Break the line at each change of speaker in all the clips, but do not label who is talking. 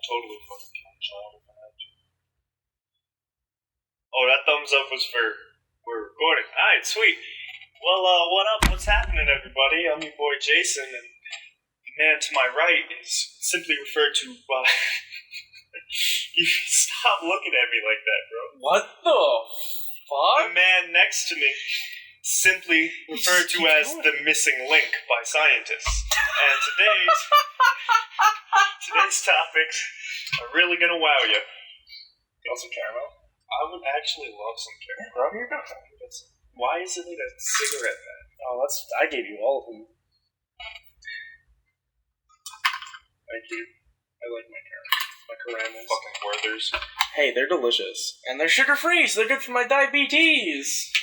totally fucking kill a child if I had to. Oh, that thumbs up was for we're recording. Alright, sweet. Well, what up? What's happening, everybody? I'm your boy Jason, and the man to my right is simply referred to by... You stop looking at me like that, bro.
What the fuck?
The man next to me, simply referred to as the missing link by scientists. And today's topics are really gonna wow you.
You want some caramel?
I would actually love some caramel.
Bro, here you go.
Why is it like a cigarette pack?
Oh, I gave you all of them. Thank you. I like my caramel. My caramels.
Fucking Werthers.
Hey, they're delicious. And they're sugar-free, so they're good for my diabetes.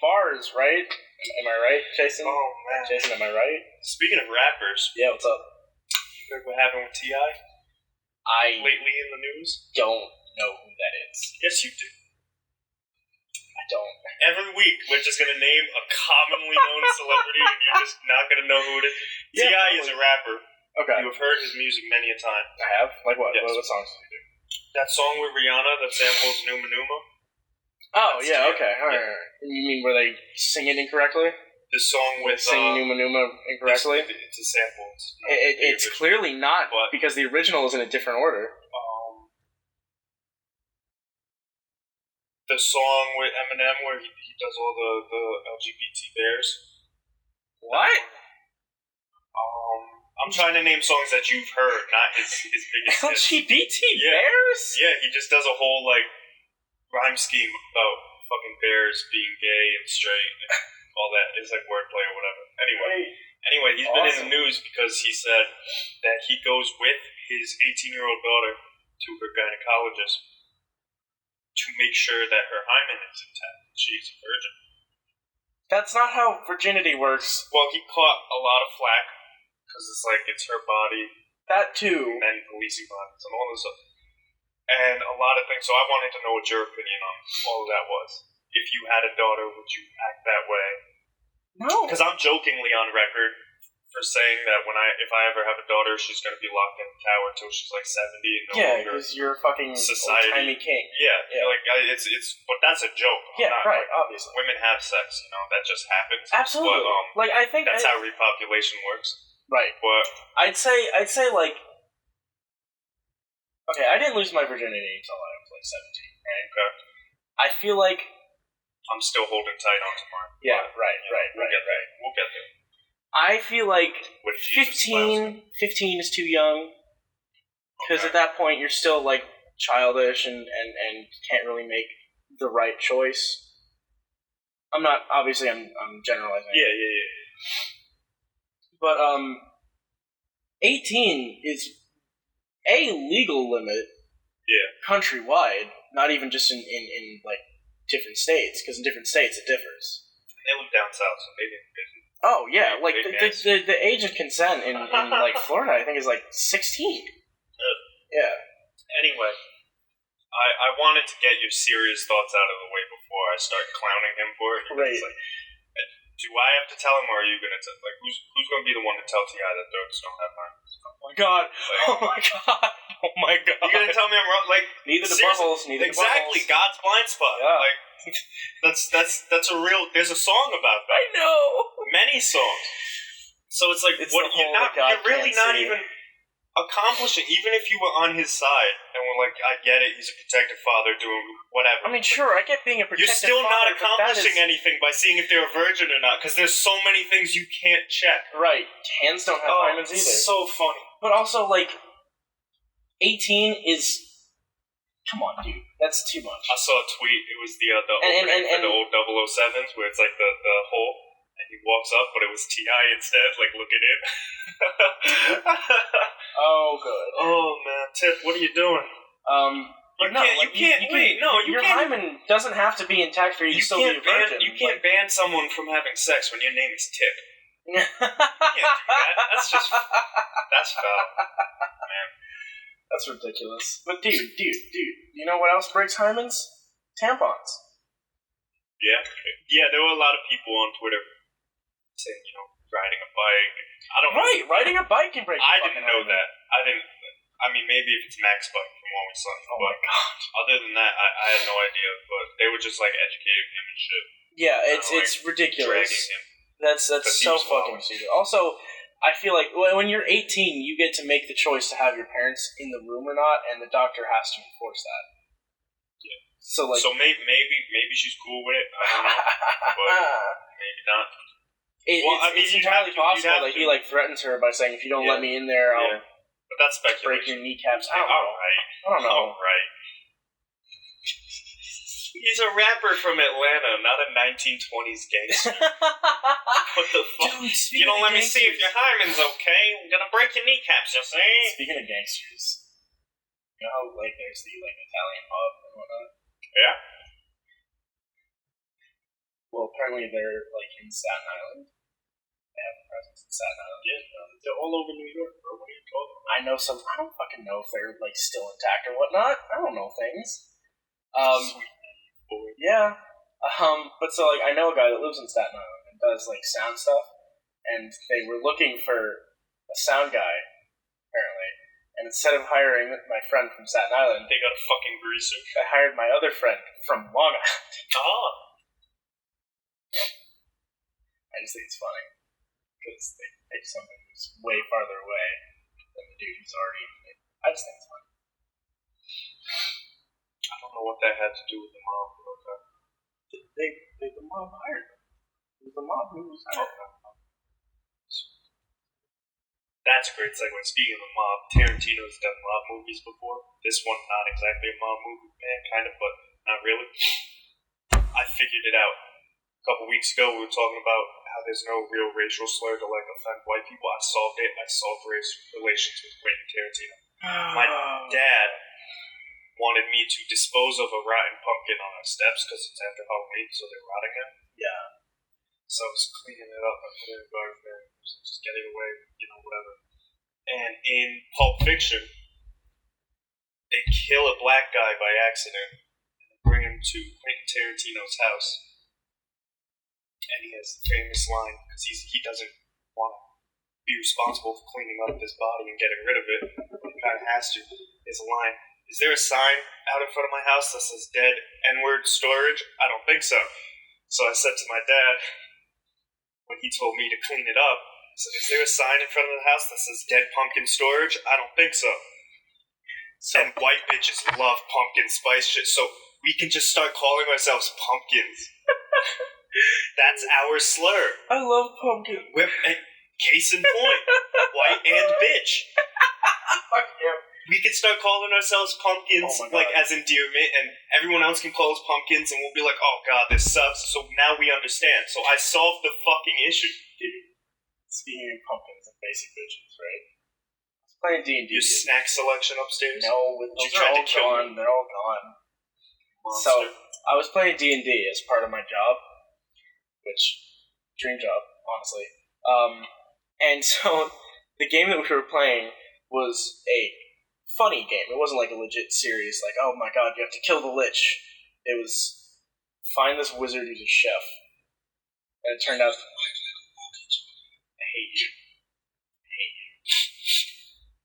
Bars, right? Am I right, Jason?
Oh, man.
Jason, am I right?
Speaking of rappers.
Yeah, what's up?
You heard what happened with T.I.? Lately in the news?
Don't know who that is.
Yes, you do.
I don't.
Every week, we're just going to name a commonly known celebrity, and you're just not going to know who it is.
Yeah,
T.I. is a rapper.
Okay.
You have heard his music many a time.
I have? Like what?
Yes.
What songs do you do?
That song with Rihanna that samples Numa Numa.
Oh,
That's
yeah,
T.I.
okay. All right. You mean where they sing it incorrectly?
This song with...
Singing Numa Numa incorrectly?
It's a sample.
It's clearly not, because the original is in a different order.
The song with Eminem where he does all the LGBT bears.
What?
I'm trying to name songs that you've heard, not his biggest hits.
LGBT bears?
Yeah, he just does a whole, rhyme scheme about fucking bears being gay and straight and all that. It's like wordplay or whatever. Anyway, he's been in the news because he said that he goes with his 18-year-old daughter to her gynecologist to make sure that her hymen is intact. She's a virgin.
That's not how virginity works.
Well, he caught a lot of flack because it's her body.
That too.
Men policing bodies and all this stuff. And a lot of things. So I wanted to know what your opinion on all of that was. If you had a daughter, would you act that way?
No.
Because I'm jokingly on record for saying that if I ever have a daughter, she's going to be locked in a tower until she's 70 and no longer.
Because you're a fucking old-timey king.
Yeah. But that's a joke.
Right, obviously.
Women have sex, that just happens.
Absolutely.
But,
I think
that's how repopulation works.
Right.
But
I'd say okay, I didn't lose my virginity until I was 17, right?
Okay.
I feel like
I'm still holding tight onto mine.
Yeah, right.
We'll get there.
I feel like
With
15 is too young, because at that point you're still childish and can't really make the right choice. I'm generalizing.
Yeah.
But 18 is a legal limit.
Yeah.
Countrywide, not even just in different states, because in different states it differs.
They live down south, so they didn't visit.
Oh yeah, the age of consent in Florida, I think, is 16. Yeah.
Anyway, I wanted to get your serious thoughts out of the way before I start clowning him for it.
Right.
Do I have to tell him, or are you going to tell? Who's going to be the one to tell T.I. that dogs don't have hymen?
Oh my god! Oh my god!
You're going to tell me I'm wrong?
Neither the bubbles.
Exactly, God's blind spot.
Yeah.
That's a real. There's a song about that.
I know.
Many songs. So it's you're really not even accomplishing, even if you were on his side and were I get it, he's a protective father doing whatever.
I mean, sure, I get being a protective father.
You're still not accomplishing anything by seeing if they're a virgin or not, because there's so many things you can't check.
Right. Hens don't have hymens either.
It's so funny.
But also, 18 is... Come on, dude. That's too much.
I saw a tweet. It was the opening for the old 007s, where it's the hole, and he walks up, but it was T.I. instead, looking in.
Oh, good.
Oh, man. Tip, what are you doing?
Your hymen doesn't have to be intact for you to still be a virgin.
You can't ban someone from having sex when your name is Tip. You can't do that. That's foul, man.
That's ridiculous. But dude, you know what else breaks hymens? Tampons.
Yeah, there were a lot of people on Twitter saying, riding a bike.
Riding a bike can break.
I didn't know that. I mean, maybe if it's Max Bike from what we saw.
Oh my god.
Other than that, I had no idea. But they were just like educating him and shit.
Yeah, it's ridiculous.
Dragging him.
That's so fucking stupid. Also, I feel like when you're 18, you get to make the choice to have your parents in the room or not, and the doctor has to enforce that.
Yeah.
So
maybe she's cool with it. I don't know, but maybe not.
It's entirely possible that he threatens her by saying, "If you don't let me in there, I'll
but that's speculation.
Break your kneecaps." I don't know.
All right. He's a rapper from Atlanta, not a 1920s gangster. What the fuck?
Dude,
you don't let me see if your hymen's okay. I'm gonna break your kneecaps, you see?
Speaking of gangsters, you know how there's the Italian mob and whatnot?
Yeah.
Well, apparently they're in Staten Island. They have a presence in Staten Island.
Yeah, they're all over New York, bro. What are you talking about?
I know some. I don't fucking know if they're still intact or whatnot. I don't know things. Yeah. But so I know a guy that lives in Staten Island and does sound stuff, and they were looking for a sound guy apparently, and instead of hiring my friend from Staten Island,
they got a fucking greaser.
I hired my other friend from Long Island.
Oh.
I just think it's funny because they take something who's way farther away than the dude who's already in it. I just think it's funny.
I don't know what that had to do with the mob.
The mob hired him. It was the mob who was hired him.
That's a great segue. Speaking of the mob, Tarantino's done mob movies before. This one, not exactly a mob movie, kind of, but not really. I figured it out. A couple weeks ago, we were talking about how there's no real racial slur to offend white people. I solved it. I solved race relations with Quentin Tarantino. My dad wanted me to dispose of a rotten pumpkin on our steps because it's after Halloween, so they're rotting now.
Yeah.
So I was cleaning it up. I put it in a garbage bag, just get it away, whatever. And in Pulp Fiction, they kill a black guy by accident and bring him to Quentin Tarantino's house. And he has the famous line, because he doesn't want to be responsible for cleaning up his body and getting rid of it, but he kind of has to. His line, "Is there a sign out in front of my house that says dead N-word storage? I don't think so." So I said to my dad, when he told me to clean it up, I said, "Is there a sign in front of the house that says dead pumpkin storage? I don't think so." And white bitches love pumpkin spice shit, so we can just start calling ourselves pumpkins. That's our slur.
I love pumpkin.
Case in point, white and bitch.
Fuck yeah.
We could start calling ourselves pumpkins, as endearment, and everyone else can call us pumpkins, and we'll be like, "Oh god, this sucks." So now we understand. So I solved the fucking issue.
Dude, speaking of pumpkins and basic bitches, right? I was playing D&D.
Your snack selection upstairs?
No, those are all gone. They're all gone. Monster. So I was playing D&D as part of my job, which dream job, honestly. And so the game that we were playing was a funny game. It wasn't a legit serious, "Oh my god, you have to kill the Lich." It was find this wizard who's a chef. And it turned out I hate you.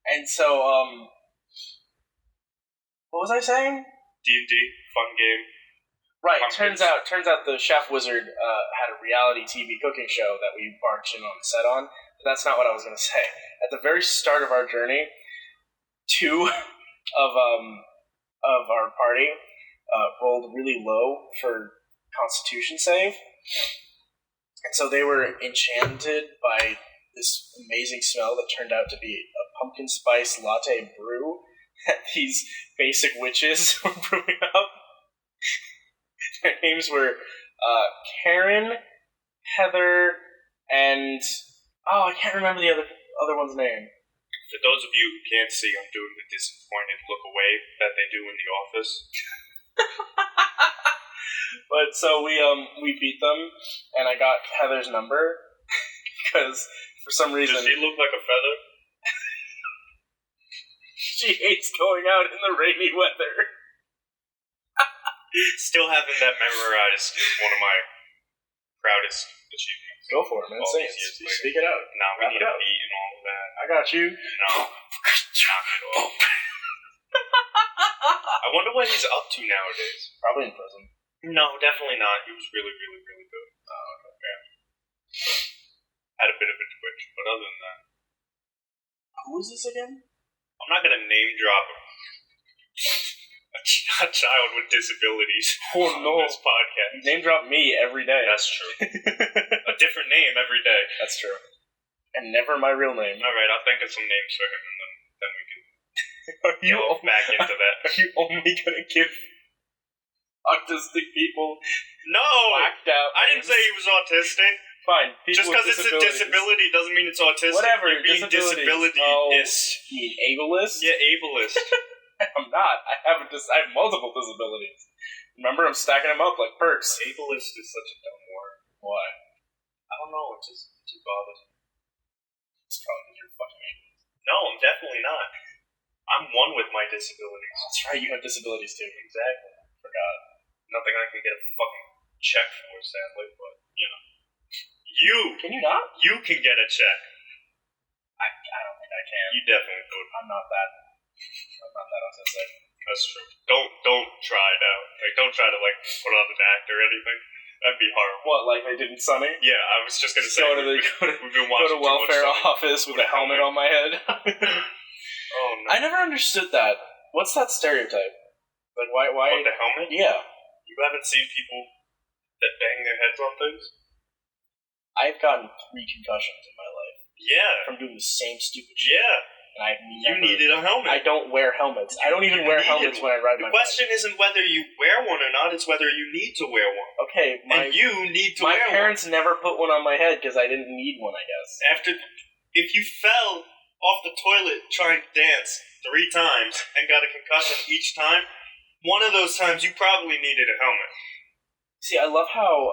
And so, what was I saying?
D&D, fun game.
Right, turns out the chef wizard had a reality TV cooking show that we barged in on the set on. But that's not what I was going to say. At the very start of our journey, two of our party rolled really low for Constitution save, and so they were enchanted by this amazing smell that turned out to be a pumpkin spice latte brew that these basic witches were brewing up. Their names were Karen, Heather, and I can't remember the other one's name.
For those of you who can't see, I'm doing the disappointed look away that they do in The Office.
But so we beat them, and I got Heather's number because for some reason
does she look like a feather?
She hates going out in the rainy weather.
Still having that memorized is one of my proudest achievements.
Go for it, man. Say it. Speak it out.
Nah, we need a beat and all of that.
I got you.
No. Knock it off. I wonder what he's up to nowadays.
Probably in prison.
No, definitely not. He was really, really, really good.
Oh, okay.
Yeah. Had a bit of a twitch, but other than that.
Who is this again?
I'm not gonna name drop a child with disabilities on this podcast.
Name drop me every day.
That's true. A different name every day.
That's true. And never my real name.
Alright, I'll think of some names for him and then we can
delve
back into that.
Are you only gonna give autistic people
whacked out
names?
I didn't say he was autistic.
Fine.
Just because it's a disability doesn't mean it's autistic.
Whatever.
You're being disability-ist.
You mean ableist?
Yeah, ableist.
I'm not. I have multiple disabilities. Remember, I'm stacking them up like perks.
Ableist is such a dumb word.
Why?
I don't know. It just bothers me.
It's probably because you're fucking ableist.
No, I'm definitely not. I'm one with my disabilities.
That's right. You have disabilities too.
Exactly.
Forgot.
Nothing I can get a fucking check for, sadly, but you know.
Can you not?
You can get a check.
I don't think I can.
You definitely could.
I'm not that autistic.
That's true. Don't try it out. Like, don't try to put on an act or anything. That'd be horrible.
What, like they did in Sunny?
Yeah, I was just gonna say.
Go to welfare office with a helmet on my head.
Oh no!
I never understood that. What's that stereotype? Like why?
What, the helmet?
Yeah.
You haven't seen people that bang their heads on things?
I've gotten 3 concussions in my life.
Yeah.
From doing the same stupid shit.
Yeah.
And I've never...
You needed a helmet.
I don't wear helmets. I don't even wear helmets when I ride my bike.
The question isn't whether you wear one or not, it's whether you need to wear one.
Okay,
and you need to wear one.
My parents never put one on my head because I didn't need one, I guess.
If you fell off the toilet trying to dance 3 times and got a concussion each time, one of those times you probably needed a helmet.
See, I love how,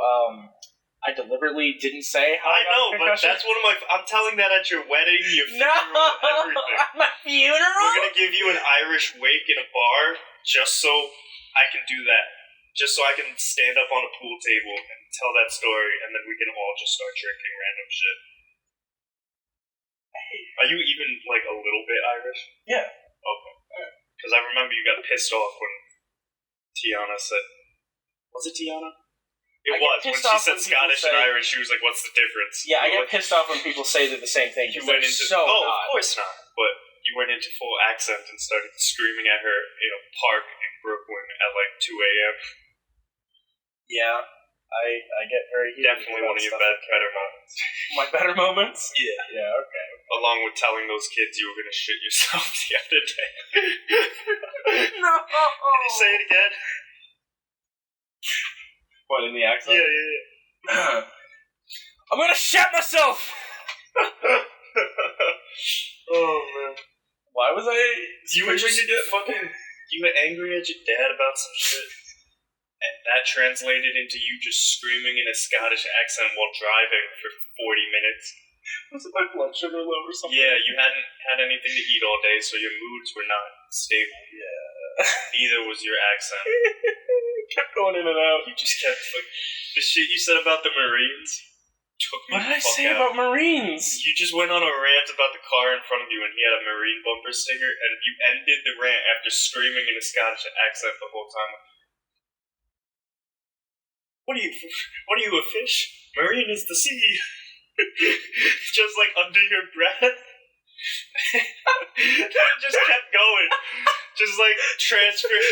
I deliberately didn't say how I
know, but that's one of my... I'm telling that at your wedding, your funeral, everything.
My funeral?
We're going to give you an Irish wake in a bar just so I can do that. Just so I can stand up on a pool table and tell that story, and then we can all just start drinking random shit. Are you even, a little bit Irish?
Yeah.
Okay. Because I remember you got pissed off when Tiana said... Was it Tiana? It was. When she said Scottish and Irish, she was like, what's the difference?
Yeah, I get pissed off when people say they're the same thing.
You went into... of course not. But you went into full accent and started screaming at her in a park in Brooklyn at 2 a.m.
Yeah. I get very heated.
Definitely one of your better moments.
My better moments?
Yeah.
Yeah, okay.
Along with telling those kids you were going to shit yourself the other day.
No!
Can you say it again?
What, in the accent?
Yeah.
I'm gonna shit myself!
Oh, man.
Why was I...
You were angry at your dad about some shit, and that translated into you just screaming in a Scottish accent while driving for 40 minutes.
Was it my blood sugar low or something?
Yeah, you hadn't had anything to eat all day, so your moods were not stable.
Yeah.
Neither was your accent.
Kept going in and out.
You just kept, the shit you said about the Marines took me
What did I say about Marines?
You just went on a rant about the car in front of you, and he had a Marine bumper sticker, and you ended the rant after screaming in a Scottish accent the whole time. What are you, a fish? Marine is the sea. Just under your breath. Just kept going. Just transition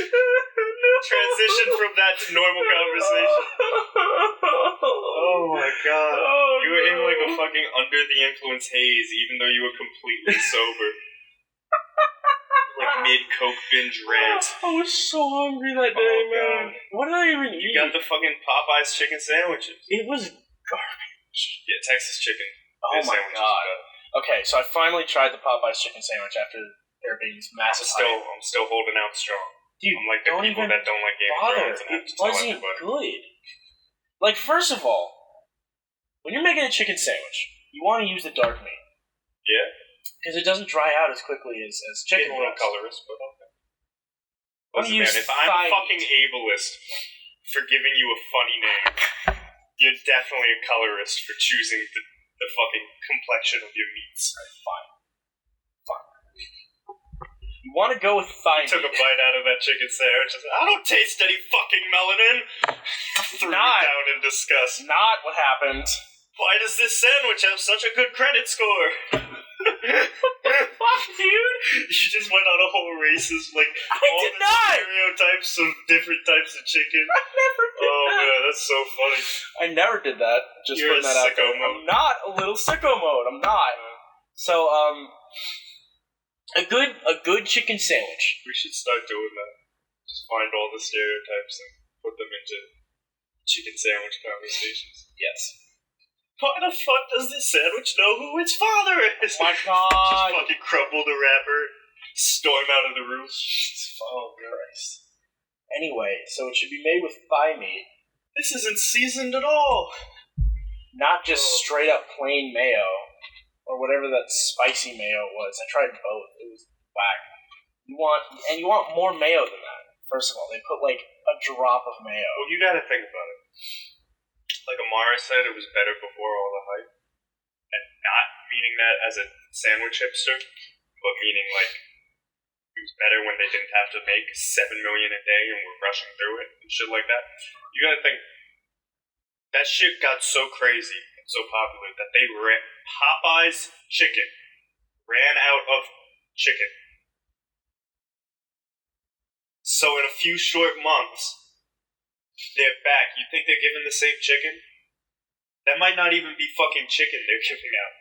from that to normal conversation. Oh my god.
Oh,
you were in a fucking under the influence haze, even though you were completely sober. Mid-coke binge rant.
I was so hungry that day, man.
God.
What did I even eat?
You got the fucking Popeyes chicken sandwiches.
It was garbage.
Yeah, Texas chicken.
Oh my god. Okay, so I finally tried the Popeyes chicken sandwich after there being this massive
I'm still holding out strong.
Dude,
I'm like the people that don't like Game of Thrones and have to tell
everybody.
It
wasn't good. First of all, when you're making a chicken sandwich, you want to use the dark meat.
Yeah.
Because it doesn't dry out as quickly as chicken.
It's a little colorist, but okay. Listen,
man,
if I'm a fucking ableist for giving you a funny name, You're definitely a colorist for choosing the fucking complexion of your meats.
Fine. You want to go with fine
Took a bite out of that chicken sandwich and said, I don't taste any fucking melanin! Threw it down in disgust.
Not what happened.
Why does this sandwich have such a good credit score?
What the fuck, dude?
You just went on a whole racist, like,
I
all
did
the
not!
stereotypes of different types of chicken.
I never did that.
Oh man, that's so funny.
I never did that. Just
You're
putting that out
sicko
there.
mode.
I'm not a little sicko mode. I'm not. So, a good chicken sandwich.
We should start doing that. Just find all the stereotypes and put them into chicken sandwich conversations.
Yes.
Why the fuck does this sandwich know who its father is?
Oh my god.
Just fucking crumble the wrapper, storm out of the room.
Oh Christ. Anyway, so it should be made with thigh meat.
This isn't seasoned at all.
Not just straight up plain mayo. Or whatever that spicy mayo was. I tried both. It was whack. You want more mayo than that. First of all, they put like a drop of mayo.
Well, you gotta think about it. Like Amara said, it was better before all the hype. And not meaning that as a sandwich hipster, but meaning like it was better when they didn't have to make 7 million a day and were rushing through it and shit like that. You gotta think, that shit got so crazy and so popular that they Popeye's chicken ran out of chicken. So in a few short months, they're back. You think they're giving the same chicken? That might not even be fucking chicken they're giving out.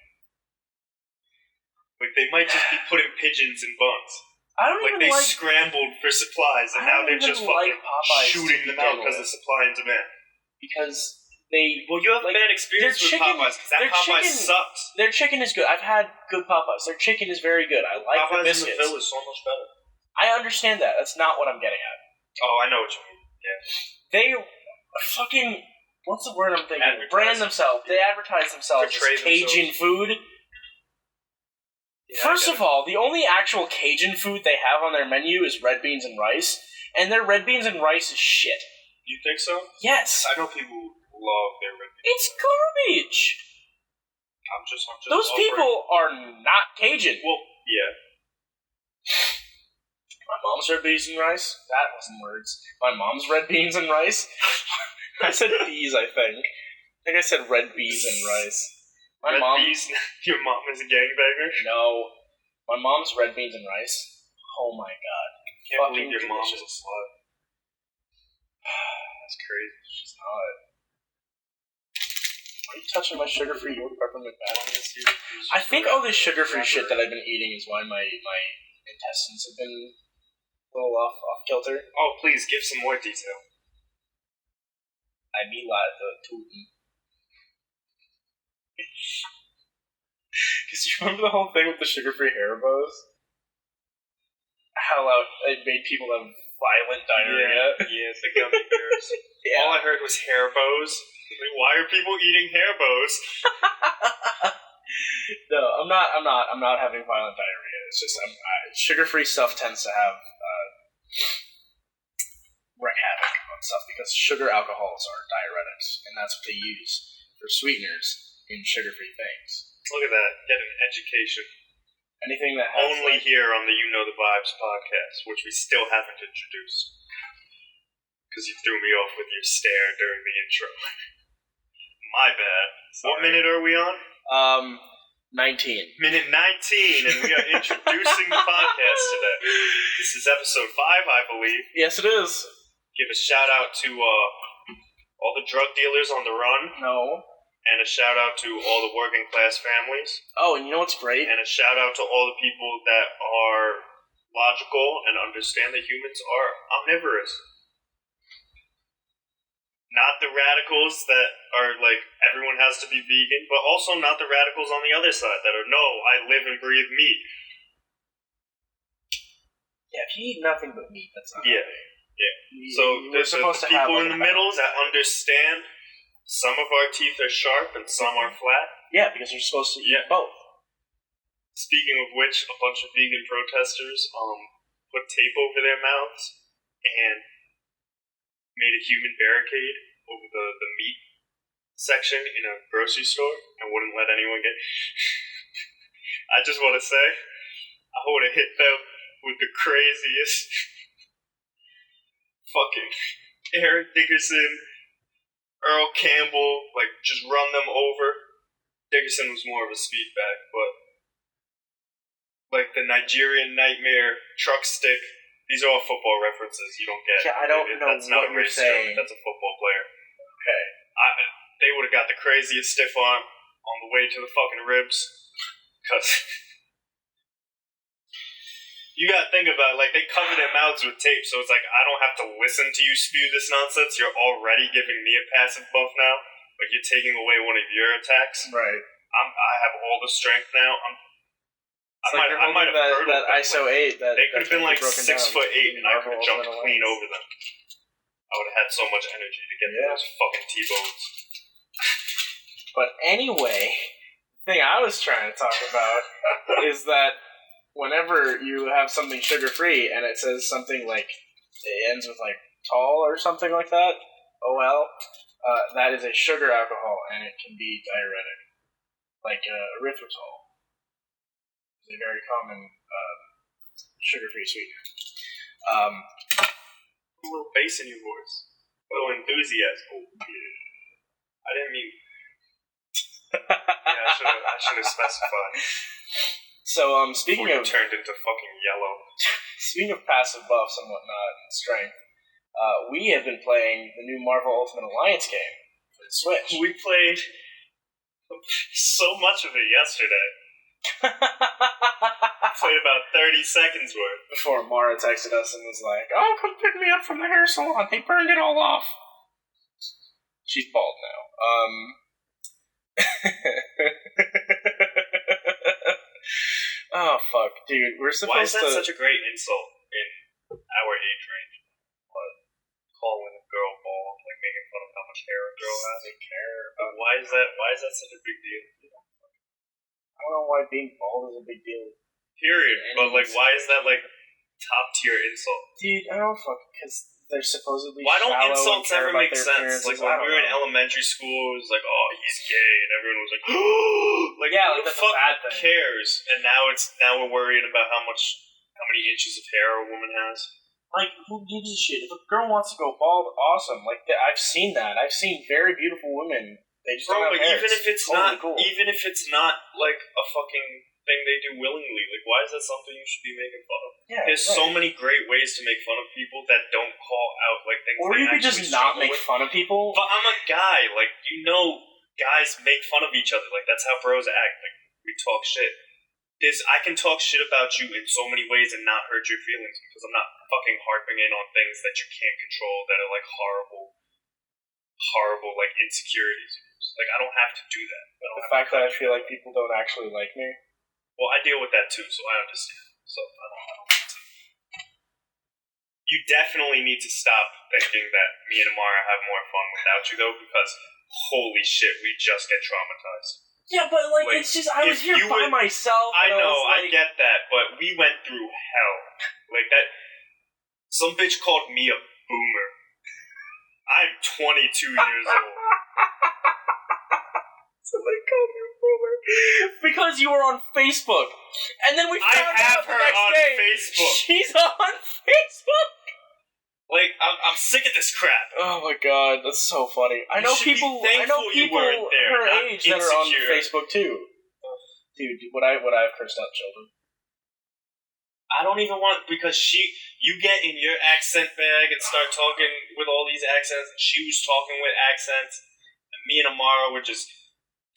Like, they might just be putting pigeons in buns.
I don't
like,
even
they scrambled for supplies, and now they're just fucking shooting them out because of supply and demand.
Because they...
Well, you have a bad experience with Popeyes, because that Popeyes sucks.
Their chicken is good. I've had good Popeyes. Their chicken is very good. I like
Popeyes
the biscuits.
in the Ville is so much better.
I understand that. That's not what I'm getting at.
Oh, I know what you mean. Yeah.
They fucking... What's the word I'm thinking? Brand themselves. They advertise themselves as Cajun food. Yeah, First of all, the only actual Cajun food they have on their menu is red beans and rice, and their red beans and rice is shit.
You think so?
Yes.
I know people love their red beans.
It's garbage.
I'm just
Those people are not Cajun.
Well, yeah.
My mom's red beans and rice? That wasn't words. My mom's red beans and rice? I said bees, I think. I think I said red beans and rice.
Red beans? Your mom is a gangbanger?
No. My mom's red beans and rice. Oh my god.
Can't believe your mom is a slut. That's crazy.
She's not. Why are you touching my sugar-free yogurt peppermint bath? I think all this sugar-free shit that I've been eating is why my intestines have been a little off kilter.
Oh, please, give some more detail.
I mean, like the tootin'. Because you remember the whole thing with the sugar-free Haribo's? How it made people have violent diarrhea?
Yeah, the gummy bears. Yeah. All I heard was Haribo's. Like, why are people eating Haribo's?
No, I'm not having violent diarrhea. It's just sugar-free stuff tends to have wreak havoc on stuff because sugar alcohols are diuretics, and that's what they use for sweeteners in sugar-free things.
Look at that. Get an education.
Anything that has
only here on the You Know the Vibes podcast, which we still haven't introduced. Because you threw me off with your stare during the intro. My bad. Sorry. What minute are we on?
19.
Minute 19, and we are introducing the podcast today. This is episode 5, I believe.
Yes, it is.
Give a shout out to all the drug dealers on the run.
No.
And a shout out to all the working class families.
Oh, and you know what's great?
And a shout out to all the people that are logical and understand that humans are omnivorous. Not the radicals that are like, everyone has to be vegan, but also not the radicals on the other side that are, no, I live and breathe meat.
Yeah, if you eat nothing but meat, that's not healthy.
Yeah. So there's the people in the middle that understand. Some of our teeth are sharp and some are flat.
Yeah, because you're supposed to eat both.
Speaking of which, a bunch of vegan protesters put tape over their mouths and made a human barricade over the meat section in a grocery store and wouldn't let anyone get. I just want to say, I would have hit them with the craziest fucking Eric Dickerson, Earl Campbell, like just run them over. Dickerson was more of a speed bag, but like the Nigerian Nightmare, truck stick. These are all football references you don't get.
Yeah, I don't know
that's not
what
a
you're
race
saying.
That's a football player.
Okay.
They would have got the craziest stiff arm on the way to the fucking ribs. Because you gotta think about it, like they cover their mouths with tape, so it's like I don't have to listen to you spew this nonsense. You're already giving me a passive buff now. Like you're taking away one of your attacks.
Right.
I have all the strength now. I might have
that,
hurdled
that
them.
ISO 8. That
they could have been like 6'8", and I could have jumped clean
Alliance.
over them. I would have had so much energy to get those fucking T-bones.
But anyway, the thing I was trying to talk about is that whenever you have something sugar-free and it says something like, it ends with like tall or something like that, OL, that is a sugar alcohol and it can be diuretic. Like erythritol. A very common sugar-free sweetener.
A little bass in your voice. A little enthusiasm. Oh, yeah. I didn't mean... yeah, I should have specified.
So, speaking of...
turned into fucking yellow.
Speaking of passive buffs and whatnot and strength, we have been playing the new Marvel Ultimate Alliance game for the Switch.
We played so much of it yesterday. Played about 30 seconds worth.
Before Mara texted us and was like, "Oh, come pick me up from the hair salon. They burned it all off." She's bald now. Oh, fuck. Dude, we're supposed to...
Why is that such a great insult in our age range? What? Calling a girl bald, like making fun of how much hair a girl has?
They care.
Why is that such a big deal?
I don't know why being bald is a big deal.
Period. But, like, why is that, like, top-tier insult?
Dude, I don't because they're supposedly
why don't
shallow
insults
and care
ever
about
make
their
sense?
appearances.
Like, when we were in elementary school, it was like, oh, he's gay, and everyone was like, oh! Like,
yeah,
who
like,
the
that's
fuck
a bad thing.
cares? And now we're worrying about how many inches of hair a woman has.
Like, who gives a shit? If a girl wants to go bald, awesome. Like, I've seen that. I've seen very beautiful women. They just don't have hair.
Even if it's not like a fucking thing they do willingly, like why is that something you should be making fun of?
Yeah,
there's so many great ways to make fun of people that don't call out like things.
Or you could just not make fun of people.
But I'm a guy, like guys make fun of each other. Like that's how bros act. Like we talk shit. I can talk shit about you in so many ways and not hurt your feelings because I'm not fucking harping in on things that you can't control that are like horrible like insecurities. Like I don't have to do that.
The fact that I feel like people don't actually like me.
Well, I deal with that too, so I understand. So I don't need to. You definitely need to stop thinking that me and Amara have more fun without you, though, because holy shit, we just get traumatized.
Yeah, but like it's just I was here by myself.
I know, I get that, but we went through hell. Like that. Some bitch called me a boomer. I'm 22 years old.
Somebody called me a boomer because you were on Facebook, and then we found out the next day
Facebook.
She's on Facebook.
Like I'm sick of this crap.
Oh my god, that's so funny. I know people her age that are on Facebook too. Dude, would I have cursed out children?
I don't even want because you get in your accent bag and start talking with all these accents, and she was talking with accents, and me and Amara were just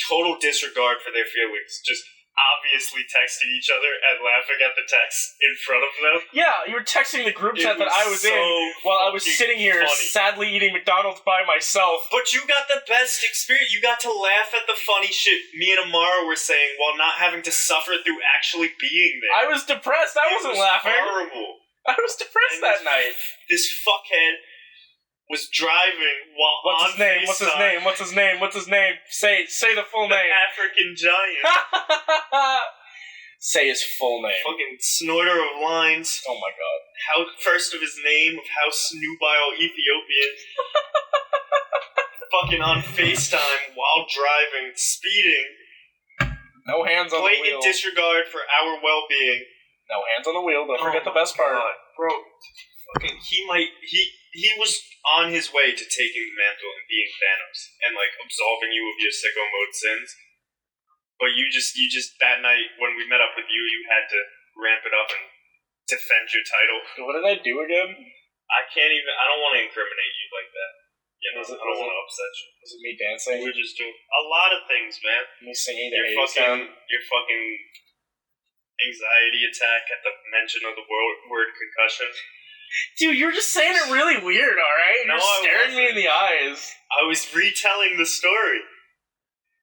total disregard for their feelings, just obviously texting each other and laughing at the text in front of them.
Yeah, you were texting the group chat that I was in while I was sitting here sadly eating McDonald's by myself.
But you got the best experience. You got to laugh at the funny shit me and Amara were saying while not having to suffer through actually being there.
I was depressed. I wasn't laughing.
Horrible.
I was depressed that night.
This fuckhead was driving while
What's his name? Say the full name.
African giant.
Say his full name.
Fucking snorter of lines.
Oh my god.
First of his name of House Nubile Ethiopian. Fucking on FaceTime while driving, speeding.
No hands on the wheel.
Blatant disregard for our well-being.
No hands on the wheel. Don't forget the best part.
Bro, fucking, he was on his way to taking the mantle and being Thanos and, like, absolving you of your sicko mode sins. But you just, that night when we met up with you, you had to ramp it up and defend your title.
What did I do again?
I don't want to incriminate you like that. You know, I don't want to upset you.
Was it me dancing?
We're just doing a lot of things, man.
Me singing
your fucking anxiety attack at the mention of the word concussion.
Dude, you're just saying it really weird, alright? You're staring me in the eyes.
I was retelling the story.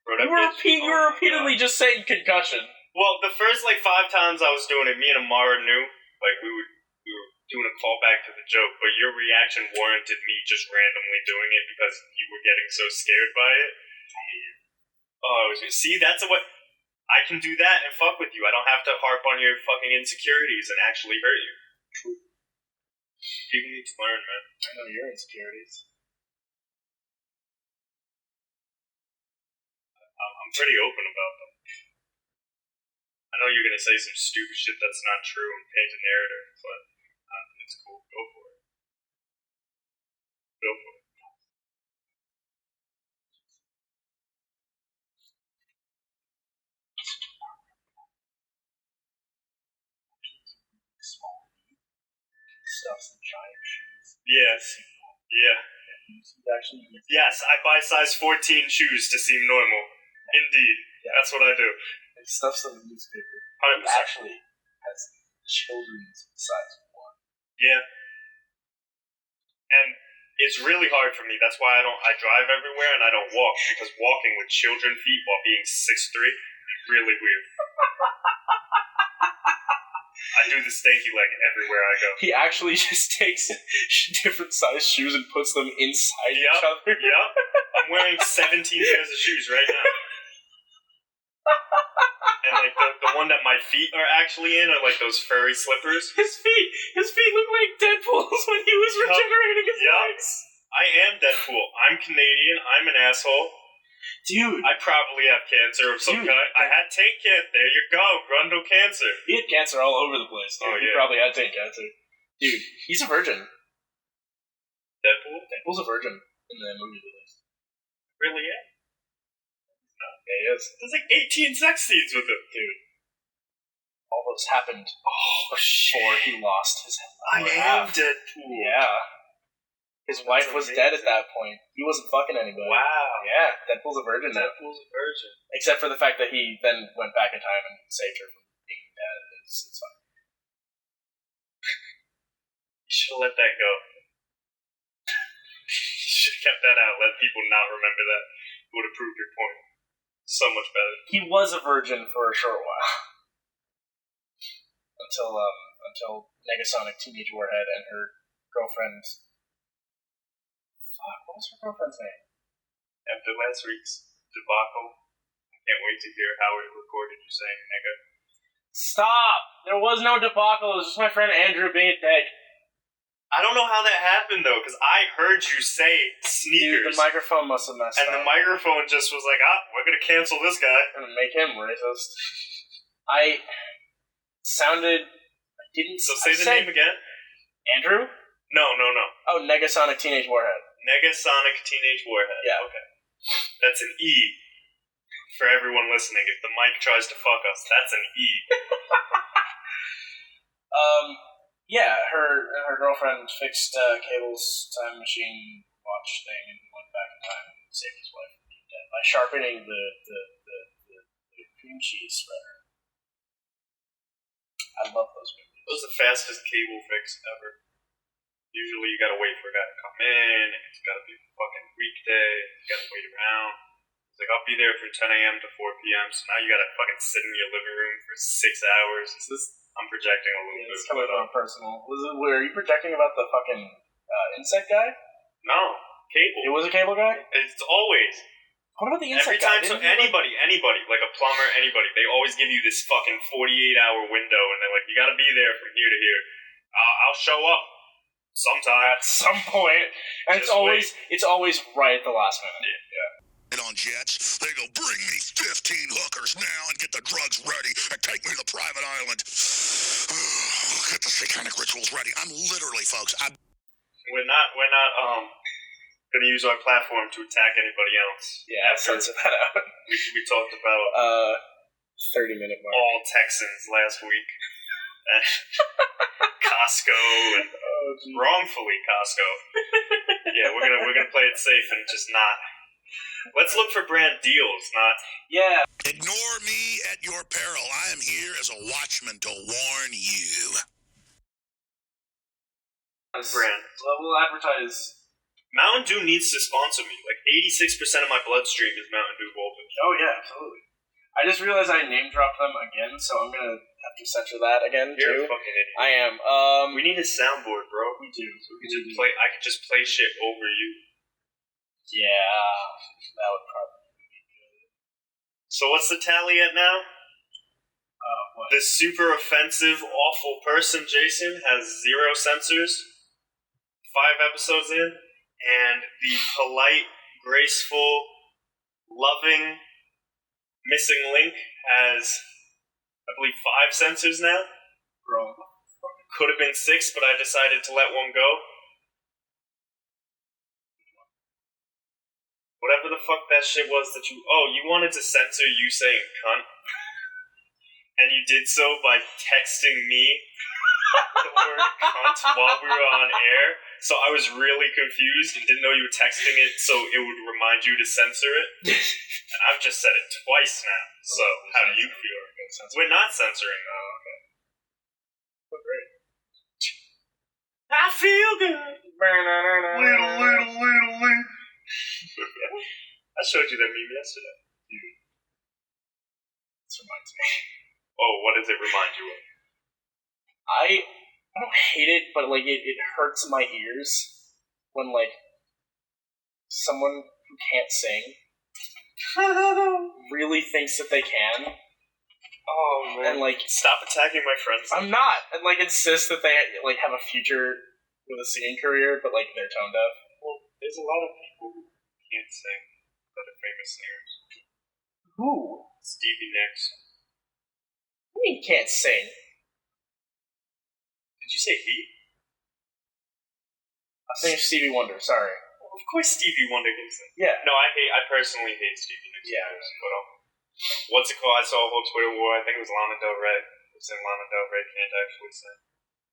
Bro,
you were repeatedly just saying concussion.
Well, the first, 5 times I was doing it, me and Amara knew. We were doing a callback to the joke, but your reaction warranted me just randomly doing it because you were getting so scared by it. See, that's what... I can do that and fuck with you. I don't have to harp on your fucking insecurities and actually hurt you. True. People need to learn, man.
I know your insecurities.
I'm pretty open about them. I know you're gonna say some stupid shit that's not true and paint a narrative, but it's cool. Go for it. Go for it.
Stuff some giant shoes.
Yes. Yeah. Yes, I buy size 14 shoes to seem normal. Indeed. Yeah. That's what I do.
And stuff some newspaper.
100%.
It actually has children's size 1.
Yeah. And it's really hard for me. That's why I drive everywhere and I don't walk, because walking with children feet while being 6'3" is really weird. I do the stanky leg everywhere I go.
He actually just takes different size shoes and puts them inside each other.
Yep. I'm wearing 17 pairs of shoes right now. And the one that my feet are actually in are those furry slippers.
His feet look like Deadpool's when he was regenerating his legs.
I am Deadpool. I'm Canadian. I'm an asshole.
Dude.
I probably have cancer of some kind. I had tank cancer. There you go. Grundle cancer.
He had cancer all over the place, dude.
Oh, yeah.
He probably had tank cancer. Dude, he's a virgin.
Deadpool?
Deadpool's a virgin in the movie release.
Really, yeah?
No. Yeah, he is.
There's 18 sex scenes with him.
Dude. All those happened before he lost his
I am Deadpool.
Yeah. His wife was dead at that point. He wasn't fucking anybody.
Wow.
Yeah, Deadpool's a virgin now.
Deadpool's a virgin.
Except for the fact that he then went back in time and saved her from being dead. It's fine.
You should have let that go. You should have kept that out. Let people not remember that. It would have proved your point so much better.
He was a virgin for a short while. Until Negasonic Teenage Warhead and her girlfriend... Fuck, what was her girlfriend's name?
After last week's debacle, I can't wait to hear how it recorded you saying nigga.
Stop! There was no debacle, it was just my friend Andrew being a dick.
I don't know how that happened, though, because I heard you say sneakers.
Dude, the microphone must have messed up.
And the microphone just was like, we're gonna cancel this guy.
And make him racist. I didn't...
So say the name again?
Andrew?
No.
Oh, Negasonic Teenage Warhead.
Negasonic Teenage Warhead.
Yeah.
Okay. That's an E. For everyone listening, if the mic tries to fuck us, that's an E.
Yeah, her girlfriend fixed Cable's time machine watch thing and went back in time and saved his wife from being dead by sharpening the cream cheese spreader. I love those movies.
It was the fastest Cable fix ever. Usually you gotta wait for a guy to come in, and it's gotta be a fucking weekday, you gotta wait around. It's like, I'll be there from 10 a.m. to 4 p.m., so now you gotta fucking sit in your living room for 6 hours. I'm projecting a little bit.
It's coming from personal. Are you projecting about the fucking insect guy?
No, Cable.
It was a Cable guy?
It's always.
What about the insect
Every time,
guy?
so anybody, like a plumber, anybody, they always give you this fucking 48-hour window, and they're like, you gotta be there from here to here. I'll show up. Sometime.
At some point. And it's always right at the last minute.
Yeah.
on jets. They go, bring me 15 hookers now and get the drugs ready and take me to the private island. Get the satanic rituals ready. I'm literally, folks,
We're not going to use our platform to attack anybody else.
Yeah, censor that out.
We talked about
30-minute mark.
all Texans last week. Costco and wrongfully Costco. Yeah, we're gonna play it safe and just not. Let's look for brand deals, not.
Yeah.
Ignore me at your peril. I am here as a watchman to warn you.
Brand.
We'll advertise.
Mountain Dew needs to sponsor me. Like 86% of my bloodstream is Mountain Dew voltage.
Oh yeah, absolutely. I just realized I name dropped them again, so I'm gonna have to censor that again
You're
too.
a fucking idiot.
I am.
We need a soundboard, bro.
We do.
So we can just play. I could just play shit over you.
Yeah, that would probably be good.
So what's the tally at now?
What?
The super offensive, awful person, Jason, has 0 censors. 5 episodes in. And the polite, graceful, loving, missing link has, I believe, 5 censors now.
Bro.
Could have been 6, but I decided to let one go. Whatever the fuck that shit was that you... Oh, you wanted to censor you saying cunt. And you did so by texting me the word cunt while we were on air. So I was really confused and didn't know you were texting it so it would remind you to censor it. And I've just said it twice now. So how do you feel? We're not censoring now. Okay.
Oh, great.
I feel good. Little. I showed you that meme yesterday.
Dude. This reminds me.
Oh, what does it remind you of?
I don't hate it, but like it hurts my ears when like someone who can't sing really thinks that they can.
Oh man!
And like
stop attacking my friends.
I'm not, and like insist that they like have a future with a singing career, but like they're tone deaf.
Well, there's a lot of people who can't sing that are famous singers.
Who?
Stevie Nicks.
What do you mean can't sing?
Did you say he?
I think Stevie Wonder. Sorry.
Well, of course, Stevie Wonder can sing.
Yeah.
No, I personally hate Stevie Nicks.
Yeah.
But what's it called? I saw a whole Twitter war. I think it was Lana Del Rey. Who saying Lana Del Rey can't actually sing.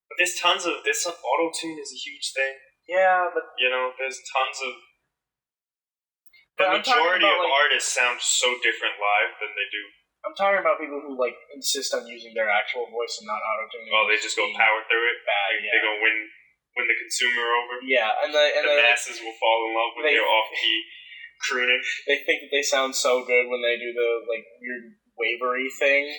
But there's tons of this. Auto tune is a huge thing.
Yeah, but
you know, there's tons of.
But
the majority of artists sound so different live than they do.
I'm talking about people who like insist on using their actual voice and not auto-tuning.
Oh, they just go power through it.
Bad,
They're gonna win the consumer over.
Yeah, and the
masses will fall in love with their off-key crooning.
They think that they sound so good when they do the like weird wavery thing,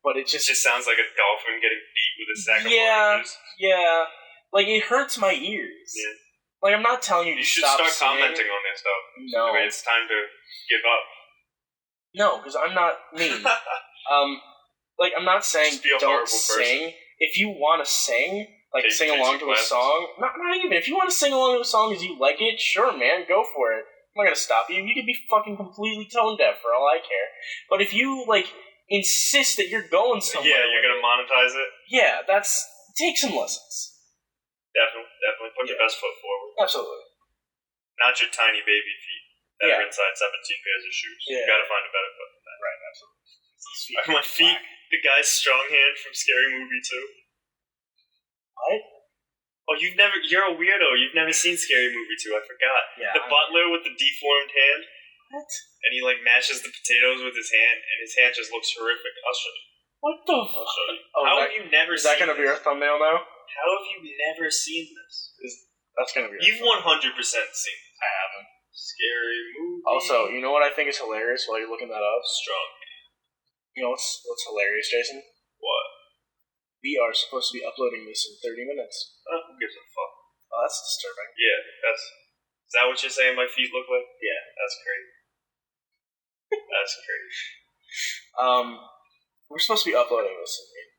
but it just
sounds like a dolphin getting beat with a sack of oranges.
Yeah, like it hurts my ears.
Yeah.
Like I'm not telling you.
You should
stop
start
singing.
commenting on this stuff.
No,
anyway, it's time to give up.
No, because I'm not mean. Like I'm not saying don't sing. If you want to sing, like sing along to a song, not even. If you want to sing along to a song because you like it, sure, man, go for it. I'm not gonna stop you. You could be fucking completely tone deaf for all I care. But if you like insist that you're going somewhere,
yeah, you're gonna monetize it.
Yeah, take some lessons.
Definitely put your best foot forward.
Absolutely.
Not your tiny baby feet that are inside 17 pairs of shoes.
Yeah.
You gotta find a better foot than that.
Right, absolutely.
My feet, the guy's strong hand from Scary Movie 2.
What?
Oh, you're a weirdo. You've never seen Scary Movie 2, I forgot.
Yeah.
The butler with the deformed hand.
What?
And he like mashes the potatoes with his hand, and his hand just looks horrific. I'll show you.
What the fuck?
I'll show you.
Oh,
How have you never seen this?
Is that gonna be our thumbnail now?
How have you never seen this?
That's gonna be
You've 100% seen this.
I haven't.
Scary Movie.
Also, you know what I think is hilarious while you're looking that up?
Strong.
You know what's hilarious, Jason?
What?
We are supposed to be uploading this in 30 minutes.
Who gives a fuck?
Oh, that's disturbing.
Yeah, is that what you're saying my feet look like?
Yeah.
That's crazy. That's crazy.
We're supposed to be uploading this in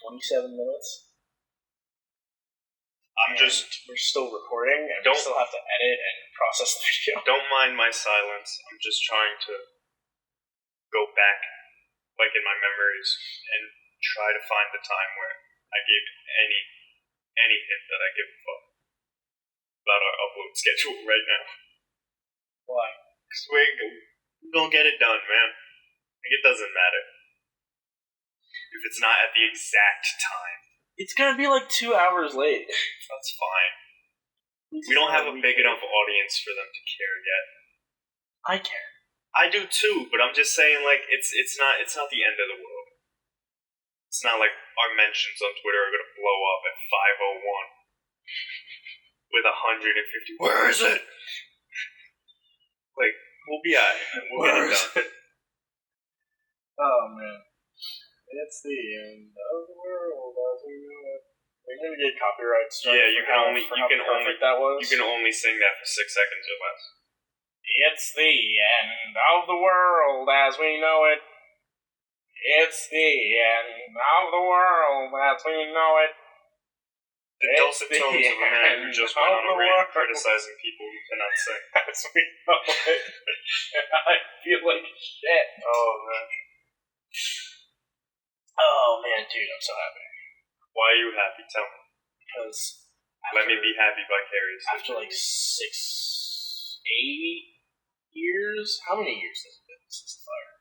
27 minutes. We're still recording, and we still have to edit and process the video.
Don't mind my silence. I'm just trying to go back, like in my memories, and try to find the time where I gave any hint that I give a fuck about our upload schedule right now.
Why?
Because we're gonna get it done, man. Like, it doesn't matter if it's not at the exact time.
It's gonna be like 2 hours late.
That's fine. We don't have a big enough audience for them to care yet.
I care.
I do too, but I'm just saying, like, it's not the end of the world. It's not like our mentions on Twitter are gonna blow up at 5:01 with 150. Where is it? Like, we'll be alright. We'll get it done.
Oh man, it's the end of the world as we know it. We're gonna get copyright strike.
Yeah, you can only sing that for 6 seconds or less.
It's the end of the world as we know it. It's the end of the world as we know it.
The dulcet tones of a man who just went on a rant criticizing people who cannot sing.
As we know it. I feel like shit.
Oh, man.
Oh, man, dude, I'm so happy.
Why are you happy? Tell me.
Because...
Let me be happy vicariously.
After like 8 years? How many years has it been since the fire?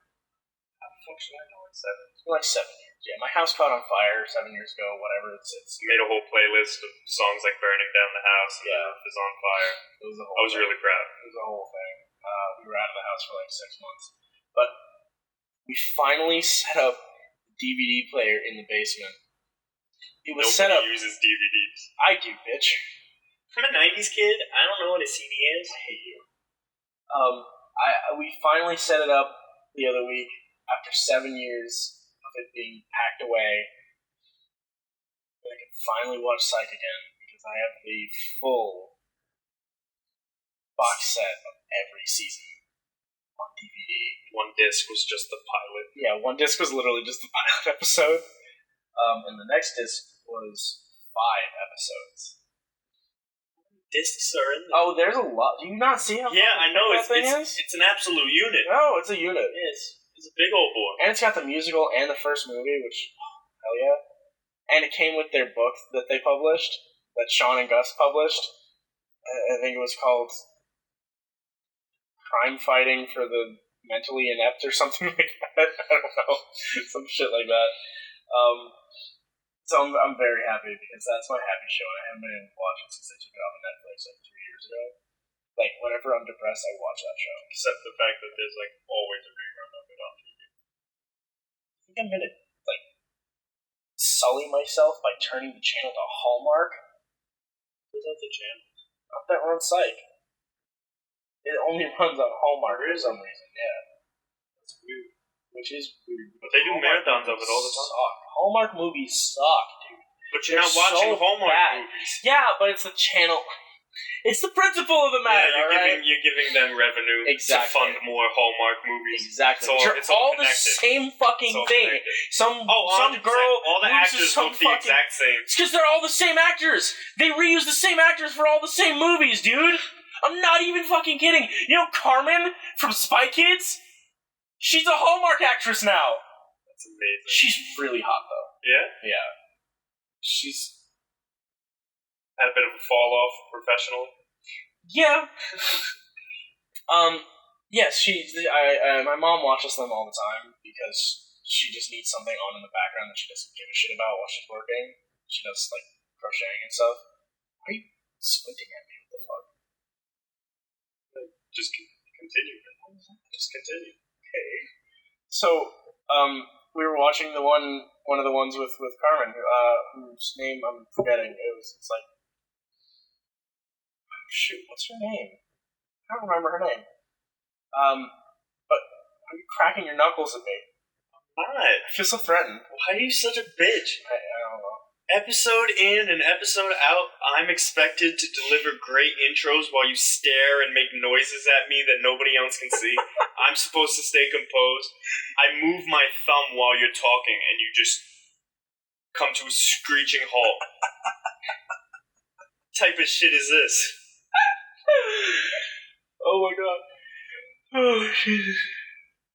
How the fuck should I know? It's 7.
It's been like 7 years. Yeah, my house caught on fire 7 years ago, whatever. It's
made a whole playlist of songs like Burning Down the House and The Roof is on Fire.
It was a whole
I was really proud.
It was a whole thing. We were out of the house for like 6 months. But we finally set up the DVD player in the basement. It was set up.
Nobody uses DVDs.
I do, bitch.
I'm a 90s kid. I don't know what a CD is.
I hate you. We finally set it up the other week after 7 years of it being packed away. And I can finally watch Psych again because I have the full box set of every season on DVD.
One disc was just the pilot.
Yeah, one disc was literally just the pilot episode. And the next disc was 5 episodes.
Discs are in there.
Oh, there's a lot. Do you not see how?
Yeah, I know.
It's
an absolute unit.
No, it's a unit.
It's a big old boy.
And it's got the musical and the first movie, which hell yeah. And it came with their book that they published, that Sean and Gus published. I think it was called Crime Fighting for the Mentally Inept or something like that. I don't know, some shit like that. So I'm very happy because that's my happy show. I haven't been able to watch it since they took it off of Netflix like 3 years ago. Like, whenever I'm depressed, I watch that show.
Except the fact that there's, like, always a rerun of it on TV.
I think I'm gonna, like, sully myself by turning the channel to Hallmark.
Is that the channel?
Not that runs Psych. It only runs on Hallmark for some reason, yeah. That's weird. Which is weird.
But they do marathons of it all the time.
Suck. Hallmark movies suck, dude.
But you're not watching Hallmark movies.
Yeah, but it's the channel. It's the principle of the matter,
you're giving them revenue to fund more Hallmark movies.
Exactly.
It's all
the same fucking thing. Some girl.
All the actors look the exact same.
It's because they're all the same actors. They reuse the same actors for all the same movies, dude. I'm not even fucking kidding. You know Carmen from Spy Kids? She's a Hallmark actress now.
That's amazing.
She's really hot, though.
Yeah?
Yeah. She's
had a bit of a fall off professionally.
Yeah. Yes, my mom watches them all the time because she just needs something on in the background that she doesn't give a shit about while she's working. She does, like, crocheting and stuff. Why are you squinting at me? What the fuck?
Just continue. Just continue.
Okay. So, we were watching one of the ones with Carmen, whose name I'm forgetting. It's like, shoot, what's her name? I don't remember her name. But are you cracking your knuckles at me?
I'm not.
I feel so threatened.
Why are you such a bitch?
I don't know.
Episode in and episode out, I'm expected to deliver great intros while you stare and make noises at me that nobody else can see. I'm supposed to stay composed. I move my thumb while you're talking, and you just come to a screeching halt. type of shit is this?
Oh my god. Oh, Jesus.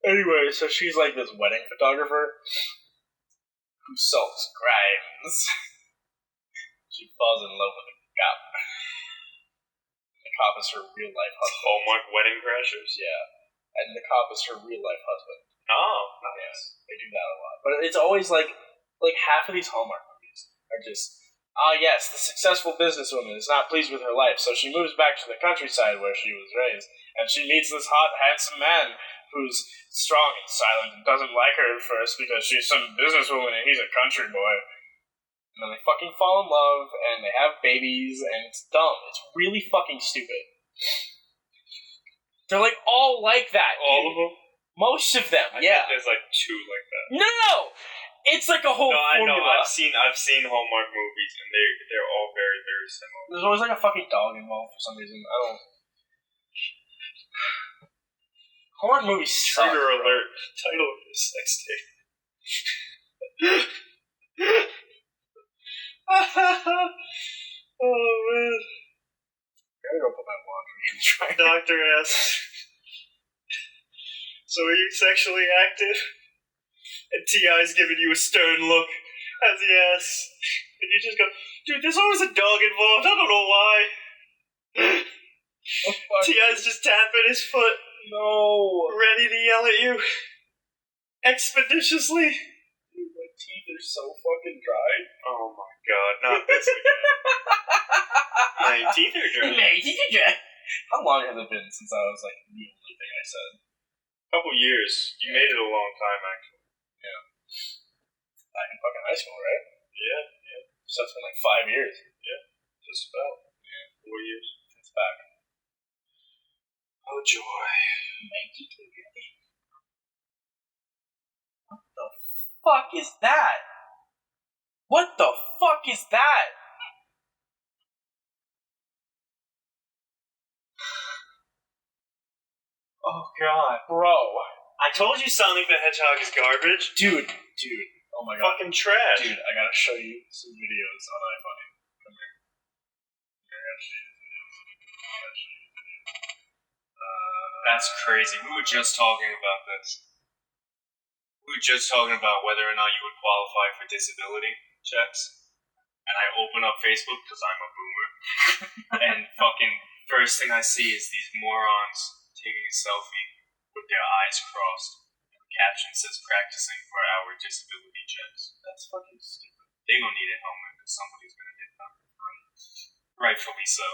Anyway, so she's like this wedding photographer who solves crimes. She falls in love with a cop. The cop is her real life husband.
Hallmark wedding crashers?
Yeah. And the cop is her real life husband.
Oh, nice.
Yeah, they do that a lot. But it's always like half of these Hallmark movies are just, yes, the successful businesswoman is not pleased with her life, so she moves back to the countryside where she was raised, and she meets this hot, handsome man who's strong and silent and doesn't like her at first because she's some businesswoman and he's a country boy. And then they fucking fall in love, and they have babies, and it's dumb. It's really fucking stupid. They're like all like that.
All of them?
Most of them,
I
yeah.
think there's like 2 like that.
No! It's like a whole
I
formula.
know. I've seen Hallmark movies, and they're all very, very similar.
There's always like a fucking dog involved for some reason. I don't. Hallmark movies suck.
Trigger alert. Title of this sex tape. Oh man.
I gotta go put my laundry in dry.
Doctor asks, so are you sexually active? And T.I.'s giving you a stern look as he asks. And you just go, dude, there's always a dog involved. I don't know why. T.I.'s just tapping his foot.
No.
Ready to yell at you. Expeditiously.
Dude, my teeth are so fucking dry.
Oh my god, not this again. My teeth are dry.
My teeth are dry. How long has it been since I was like the only thing I said?
Couple years. You made it a long time, actually.
Yeah. Back in fucking high school, right?
Yeah.
So it's been like 5 years.
Yeah. Just about. Yeah. 4 years.
It's back.
Oh, joy.
What the fuck is that? What the fuck is that?
Oh, God.
Bro.
I told you Sonic the Hedgehog is garbage.
Dude. Oh my god.
Fucking trash.
Dude, I gotta show you some videos on iFunny. Come here. I gotta show you the videos.
That's crazy. We were just talking about this. We were just talking about whether or not you would qualify for disability checks. And I open up Facebook because I'm a boomer. And fucking first thing I see is these morons taking a selfie with their eyes crossed. The caption says practicing for our disability checks.
That's fucking stupid.
They gonna need a helmet because somebody's gonna hit them. Rightfully so.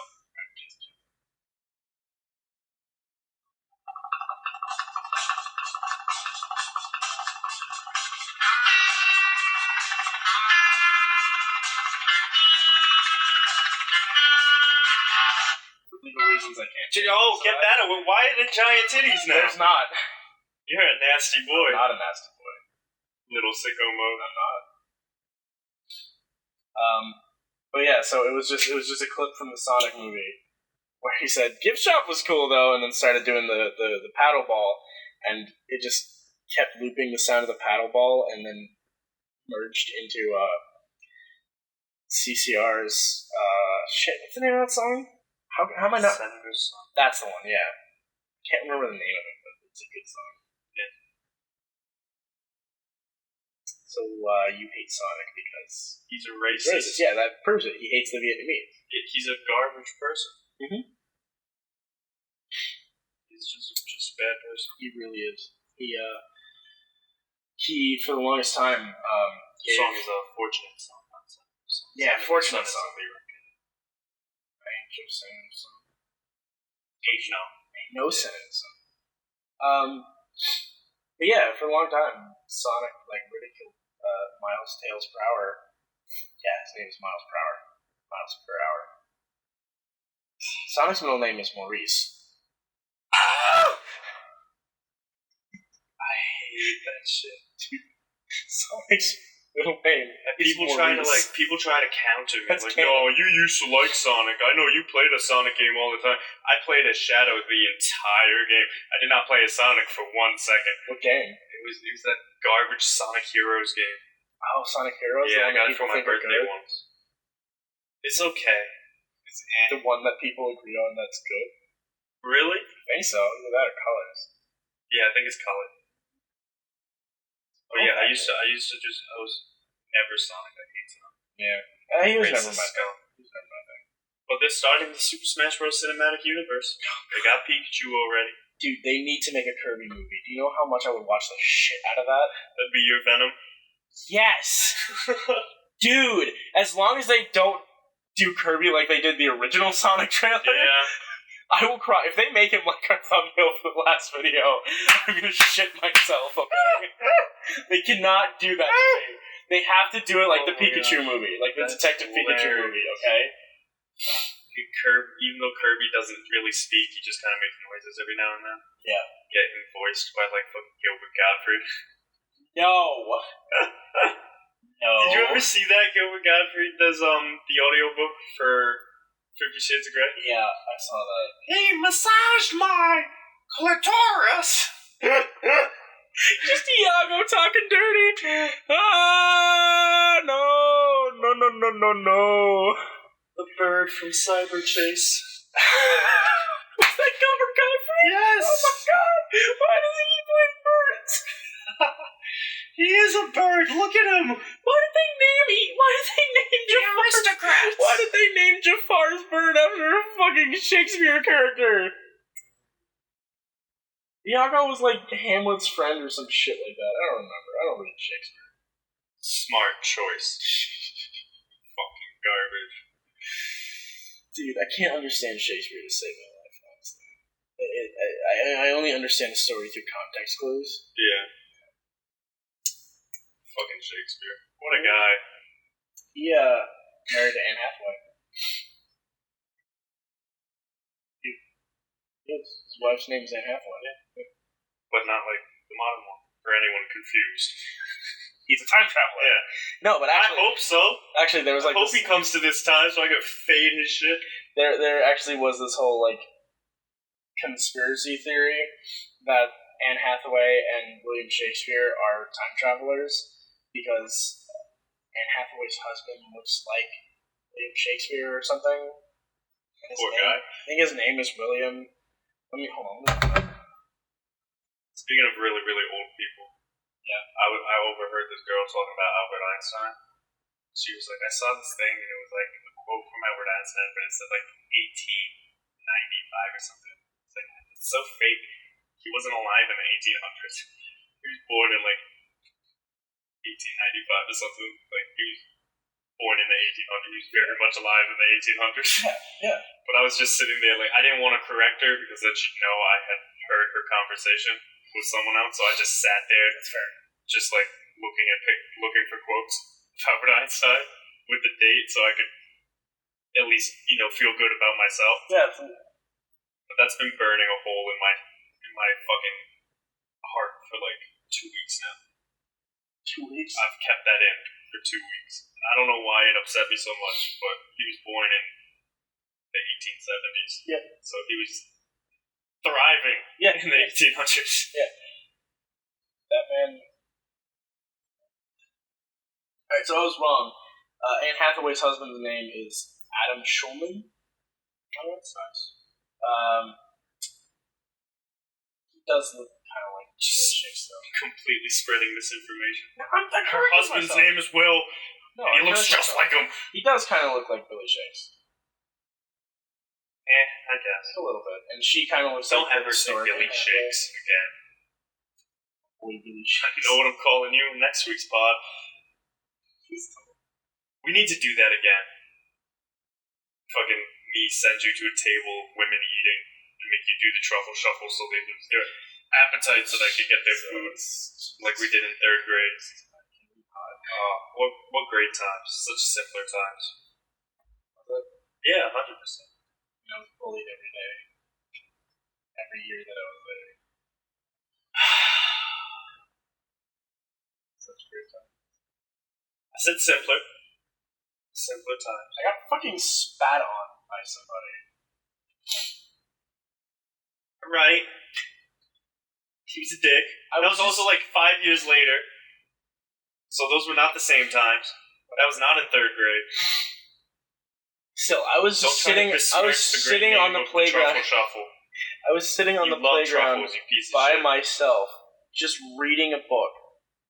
For legal reasons, I can't.
Oh, get that away. Why are there giant titties now?
There's not.
You're a nasty boy.
I'm not a nasty boy.
Little sicko mode.
I'm not. But yeah, so it was just a clip from the Sonic movie where he said gift shop was cool though, and then started doing the paddle ball, and it just kept looping the sound of the paddle ball, and then merged into CCR's shit. What's the name of that song? How am I not?
Senator's song.
That's the one. Yeah, can't remember the name of it, but it's a good song.
Yeah.
So you hate Sonic because
He's a racist.
Yeah, that proves it. He hates the Vietnamese.
He's a garbage person.
Mm-hmm.
He's just a bad person.
He really is. He for the longest time.
The song is a fortunate song.
Yeah, fortunate song. Ain't no sin in the song. But yeah, for a long time, Sonic ridiculed Miles Tails per hour. Yeah, his name is Miles per hour. Miles per hour. Sonic's middle name is Maurice.
I hate that shit.
Sonic's middle name.
People try to counter me.
That's
Like,
canon.
no, you used to like Sonic. I know you played a Sonic game all the time. I played as Shadow the entire game. I did not play as Sonic for 1 second.
What game?
It was that garbage Sonic Heroes game.
Oh, Sonic Heroes?
Yeah, I
The one
got
that
it for
people
my
think are
birthday
good?
once. It's okay. is
The one that people agree on that's good.
Really?
I think so. Either that or Colors.
Yeah, I think it's Color. Oh yeah, I was never Sonic. I hate Sonic.
Yeah. He was never my thing.
But they're starting the Super Smash Bros. Cinematic Universe. They got Pikachu already.
Dude, they need to make a Kirby movie. Do you know how much I would watch the shit out of that?
That'd be your Venom.
Yes! Dude, as long as they don't do Kirby like they did the original Sonic trailer,
Yeah.
I will cry. If they make him like our thumbnail for the last video, I'm gonna shit myself, okay? They cannot do that to me. They have to do it like the Pikachu movie, like the Detective Pikachu movie, okay?
Even though Kirby doesn't really speak, he just kind of makes noises every now and then.
Yeah.
Getting voiced by like fucking Gilbert Gottfried.
No. No.
Did you ever see that Gilbert Gottfried does the audiobook for 50 Shades of Grey?
Yeah, I saw that.
He massaged my clitoris.
Just Iago talking dirty. Ah, no.
The bird from Cyber Chase.
Was that Gilbert Gottfried?
Yes.
Oh my god. Why does he keep playing birds?
He is a bird. Look at him.
Why did they name Jafar?
Aristocrats.
Why did they name Jafar's bird after a fucking Shakespeare character? Iago was like Hamlet's friend or some shit like that. I don't remember. I don't read Shakespeare.
Smart choice. Fucking garbage.
Dude, I can't understand Shakespeare to save my life, honestly. I only understand the story through context clues.
Yeah. Fucking Shakespeare. What a guy.
He, married to Anne Hathaway. Yes, his wife's name is Anne Hathaway. Yeah.
But not like the modern one. For anyone confused.
He's a time traveler.
Yeah.
No, but actually,
I hope so.
Actually, there was like.
I hope he comes to this time so I can fade his shit.
There actually was this whole like conspiracy theory that Anne Hathaway and William Shakespeare are time travelers because Anne Hathaway's husband looks like William Shakespeare or something.
Poor guy.
I think his name is William. Hold on.
Speaking of really, really old people.
Yeah.
I overheard this girl talking about Albert Einstein. She was like, I saw this thing and it was like a quote from Albert Einstein, but it said like 1895 or something. It's like, it's so fake. He wasn't alive in the 1800s. He was born in like 1895 or something. Like, he was born in the 1800s. He was very much alive in the 1800s.
Yeah.
But I was just sitting there like, I didn't want to correct her because then she'd know I had heard her conversation with someone else, so I just sat there, just like looking for quotes of Albert Einstein with the date, so I could at least feel good about myself.
Yeah.
But that's been burning a hole in my fucking heart for like 2 weeks now.
2 weeks.
I've kept that in for 2 weeks. I don't know why it upset me so much, but he was born in the 1870s.
Yeah.
So he was thriving in the 1800s.
Yeah. That man. Alright, so I was wrong. Anne Hathaway's husband's name is Adam Schulman. Oh, that's nice. He does look kind of like chicks, though.
Completely spreading misinformation.
Her
husband's name is Will.
No,
and he looks just like him.
He does kind of look like Billy Shakes.
I guess.
A little bit. And she kind of looks
Don't
like
ever say Billy Shakes again.
Boy, Billy Shakes.
You know what I'm calling you next week's pod? We need to do that again. Fucking me send you to a table, women eating, and make you do the truffle shuffle so they lose their appetite so they can get their food, like we did in 3rd grade. What great times. Such simpler times. Yeah, 100%.
I was bullied every day. Every year that I was there. Such great times.
I said simpler. Simpler times.
I got fucking spat on by somebody.
Right. He was a dick. That was also like 5 years later. So those were not the same times. That was not in 3rd grade.
Still, I was
Don't try to
sitting on the playground.
Shuffle.
I was sitting on the playground
truffles, you piece of
by
shit.
myself, just reading a book.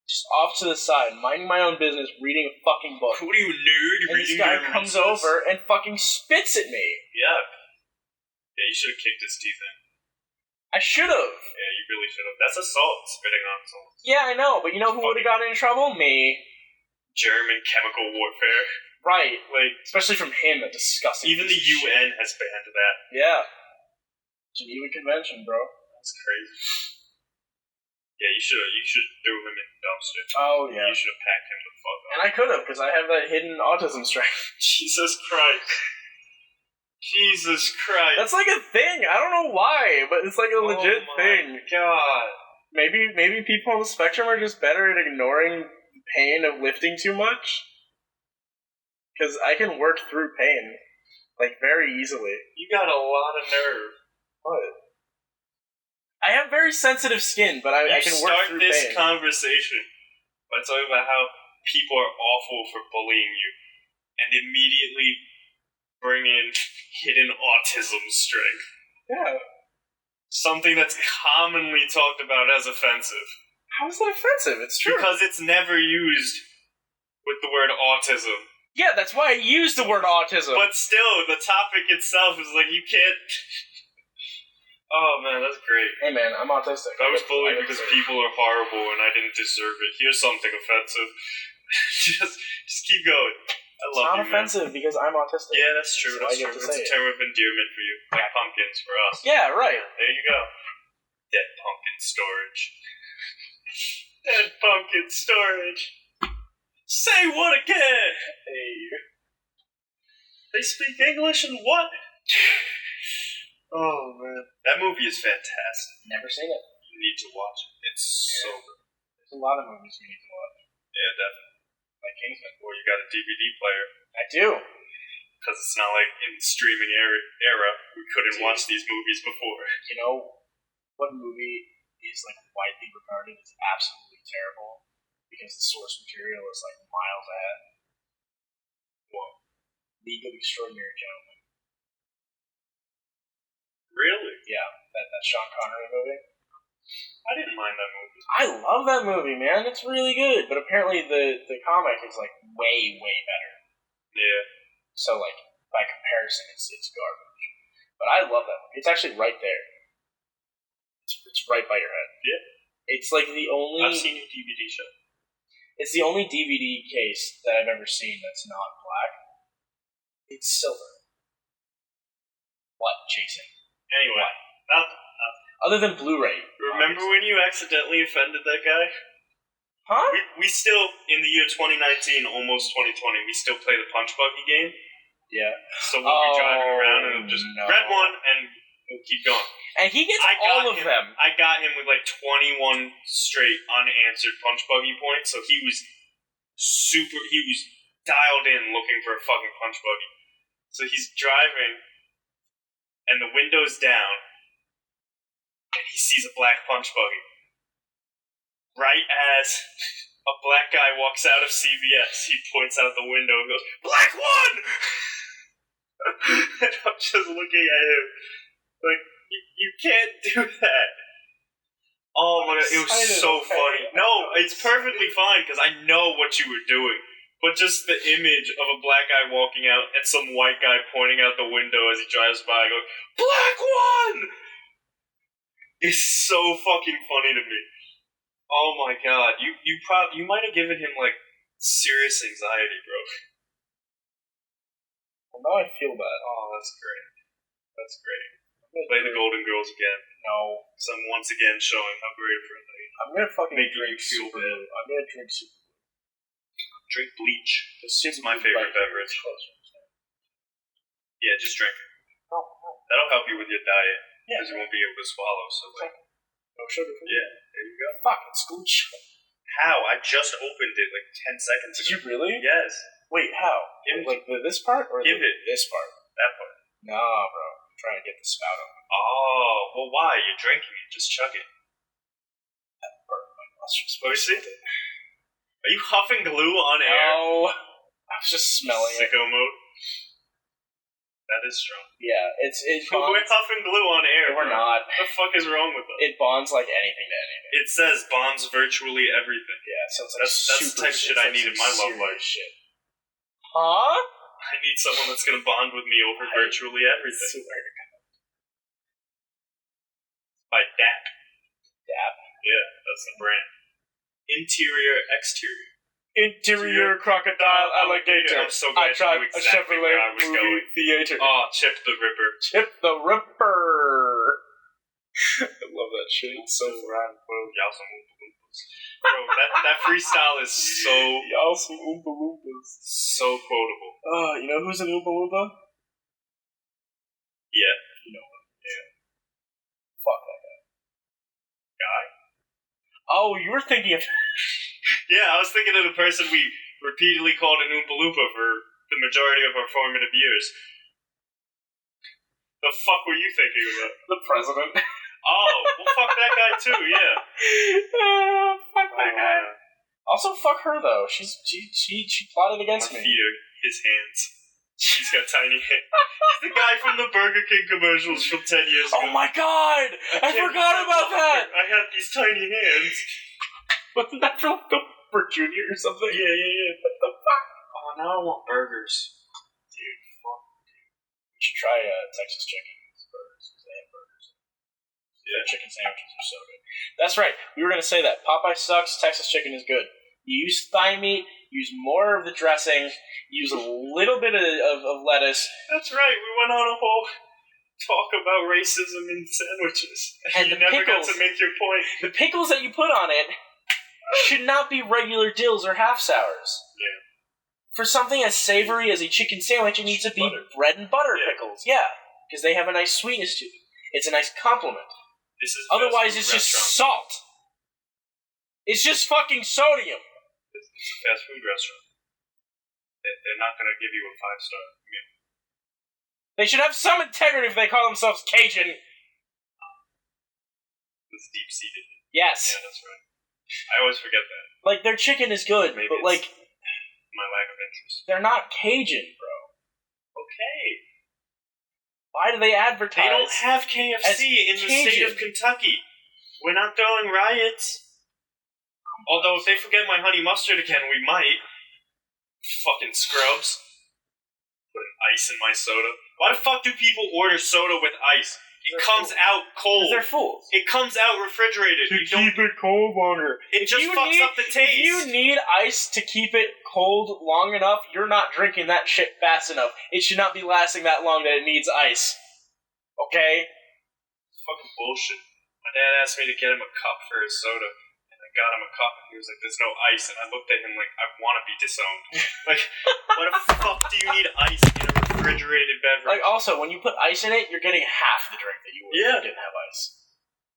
Just off to the side, minding my own business, reading a fucking book.
What are you, nerd?
And this guy comes over and fucking spits at me.
Yeah. Yeah, you should have kicked his teeth in.
I should have.
Yeah, you really should have. That's assault, spitting on someone.
Yeah, I know, but you know who would have gotten in trouble? Me.
German chemical warfare.
Right.
Like,
especially from him, a disgusting.
Even the UN has banned that.
Yeah. Geneva Convention, bro.
That's crazy. Yeah, you should throw him in the dumpster.
Oh, yeah.
You should have packed him the fuck up.
And I could have, because I have that hidden autism strength.
Jesus Christ. Jesus Christ.
That's like a thing. I don't know why, but it's like a legit thing.
God.
Maybe people on the spectrum are just better at ignoring pain of lifting too much. Because I can work through pain, like, very easily.
You got a lot of nerve.
What? I have very sensitive skin, but I can work through pain. You start this
conversation by talking about how people are awful for bullying you, and immediately bring in hidden autism strength.
Yeah.
Something that's commonly talked about as offensive.
How is that offensive? It's true.
Because it's never used with the word autism.
Yeah, that's why I used the word autism.
But still, the topic itself is like, you can't... Oh man, that's great.
Hey man, I'm autistic.
I was bullied because people are horrible and I didn't deserve it. Here's something offensive. just keep going. I love you, man.
It's not offensive because I'm autistic.
Yeah, that's true.
So
that's true. It's a term of endearment for you. Like pumpkins for us.
Yeah, right.
There you go. Dead pumpkin storage. Dead pumpkin storage. Say what again?
Hey.
They speak English and what? Oh, man. That movie is fantastic.
Never seen it.
You need to watch it. It's so good.
There's a lot of movies you need to watch.
Yeah, definitely.
Like Kingsman.
Or you got a DVD player.
I do.
Because it's not like in the streaming era, we couldn't watch these movies before.
You know what movie is like widely regarded as absolutely terrible? Because the source material is like miles ahead.
What?
League of Extraordinary Gentlemen.
Really?
Yeah, that Sean Connery movie.
I didn't mind that movie.
I love that movie, man. It's really good. But apparently the comic is like way, way better.
Yeah.
So like by comparison, it's garbage. But I love that movie. It's actually right there. It's right by your head.
Yeah.
It's like the only.
I've seen your DVD show.
It's the only DVD case that I've ever seen that's not black. It's silver. What, Jason?
Anyway, nothing.
Other than Blu-ray.
Remember when you accidentally offended that guy?
Huh?
We still, in the year 2019, almost 2020, we still play the punch buggy game.
Yeah.
So we'll be driving around and it'll just red one and we'll keep going.
And he gets all of them.
I got him with like 21 straight unanswered punch buggy points, so he was dialed in looking for a fucking punch buggy. So he's driving and the window's down and he sees a black punch buggy. Right as a black guy walks out of CVS, he points out the window and goes, "Black one!" And I'm just looking at him like, you can't do that. Oh my god, it was so funny. No, it's perfectly fine because I know what you were doing. But just the image of a black guy walking out and some white guy pointing out the window as he drives by going, "Black one!" is so fucking funny to me. Oh my god, you might have given him like serious anxiety, bro.
Well, now I feel bad.
Oh, that's great. That's great. Play the Golden Girls again.
No.
So I'm once again showing how great a friend I am.
I'm gonna fucking
make
drink
you feel
Super
bad.
Glue. I'm gonna drink Super Glue.
Drink bleach. It's my
Glue
favorite beverage. Yeah, just drink it.
Oh.
That'll help you with your diet.
Yeah.
Because you won't be able to swallow. So like,
no sugar for me.
Yeah, there you go.
Fuck, it's glitch.
How? I just opened it like 10 seconds ago.
Did you really?
Yes.
Wait, how? Like this part or this part?
That part.
Nah, bro. I'm trying to get the spout open.
Oh, well, why? You're drinking it. Just chug it.
That part of my nostrils.
Let me see. Are you huffing glue on air?
No. I was just smelling
Sicko mode. That is strong.
Yeah, it bonds.
We're tough and glue on air.
We're not.
What the fuck is wrong with us?
It bonds like anything to anything.
It says bonds virtually everything.
Yeah, so it's like
that's the type of shit I need in my love life.
Shit. Huh?
I need someone that's gonna bond with me over virtually everything. By DAP.
DAP?
Yeah, that's the brand. Interior, exterior.
Interior crocodile alligator.
I'm so glad you knew exactly where I was going.
Theater.
Oh, Chip the Ripper.
Chip the Ripper. I love that shit. It's so rad.
Y'all some Oompa Loompas. Bro, that freestyle is so...
Y'all some Oompa Loompas.
So quotable.
You know who's an Oompa Loompa?
Yeah.
You know him. Yeah. Fuck that guy. Oh, you were thinking of...
Yeah, I was thinking of the person we repeatedly called an Oompa Loompa for the majority of our formative years. The fuck were you thinking about?
The president.
Oh, well fuck that guy too, yeah.
Fuck that guy. Also fuck her though. She plotted against me.
Feet are his hands. She's got tiny hands. He's the guy from the Burger King commercials from 10 years ago.
Oh my god! I forgot about that!
I have these tiny hands.
Wasn't that from for Junior or something?
Yeah.
What the fuck?
Oh, now I want burgers.
Dude, fuck. You should try Texas chicken burgers, because they have burgers. Yeah. Their chicken sandwiches are so good. That's right. We were going to say that. Popeye sucks, Texas chicken is good. You use thigh meat, use more of the dressing, use a little bit of lettuce.
That's right. We went on a whole talk about racism in sandwiches.
And
you never got to make your point.
The pickles that you put on it should not be regular dills or half sours.
Yeah.
For something as savory as a chicken sandwich, it needs to be bread and butter pickles. Yeah, because they have a nice sweetness to them. It's a nice compliment. Otherwise, it's just salt. It's just fucking sodium.
It's a fast food restaurant. They're not going to give you a 5-star meal.
They should have some integrity if they call themselves Cajun.
It's deep-seated.
Yes.
Yeah, that's right. I always forget that.
Like, their chicken is good, but like...
my lack of interest.
They're not Cajun, bro.
Okay.
Why do they advertise?
They don't have KFC in the state of Kentucky. We're not throwing riots. Although, if they forget my honey mustard again, we might. Fucking scrubs. Putting ice in my soda. Why the fuck do people order soda with ice? It comes out cold.
They're fools.
It comes out refrigerated.
To keep it cold longer.
It just fucks up the taste.
If you need ice to keep it cold long enough, you're not drinking that shit fast enough. It should not be lasting that long that it needs ice. Okay?
It's fucking bullshit. My dad asked me to get him a cup for his soda. And I got him a cup and he was like, there's no ice. And I looked at him like, I want to be disowned. Like, what the fuck do you need ice in a refrigerated beverage?
Like, also, when you put ice in it, you're getting half the drink that you would if you didn't have ice.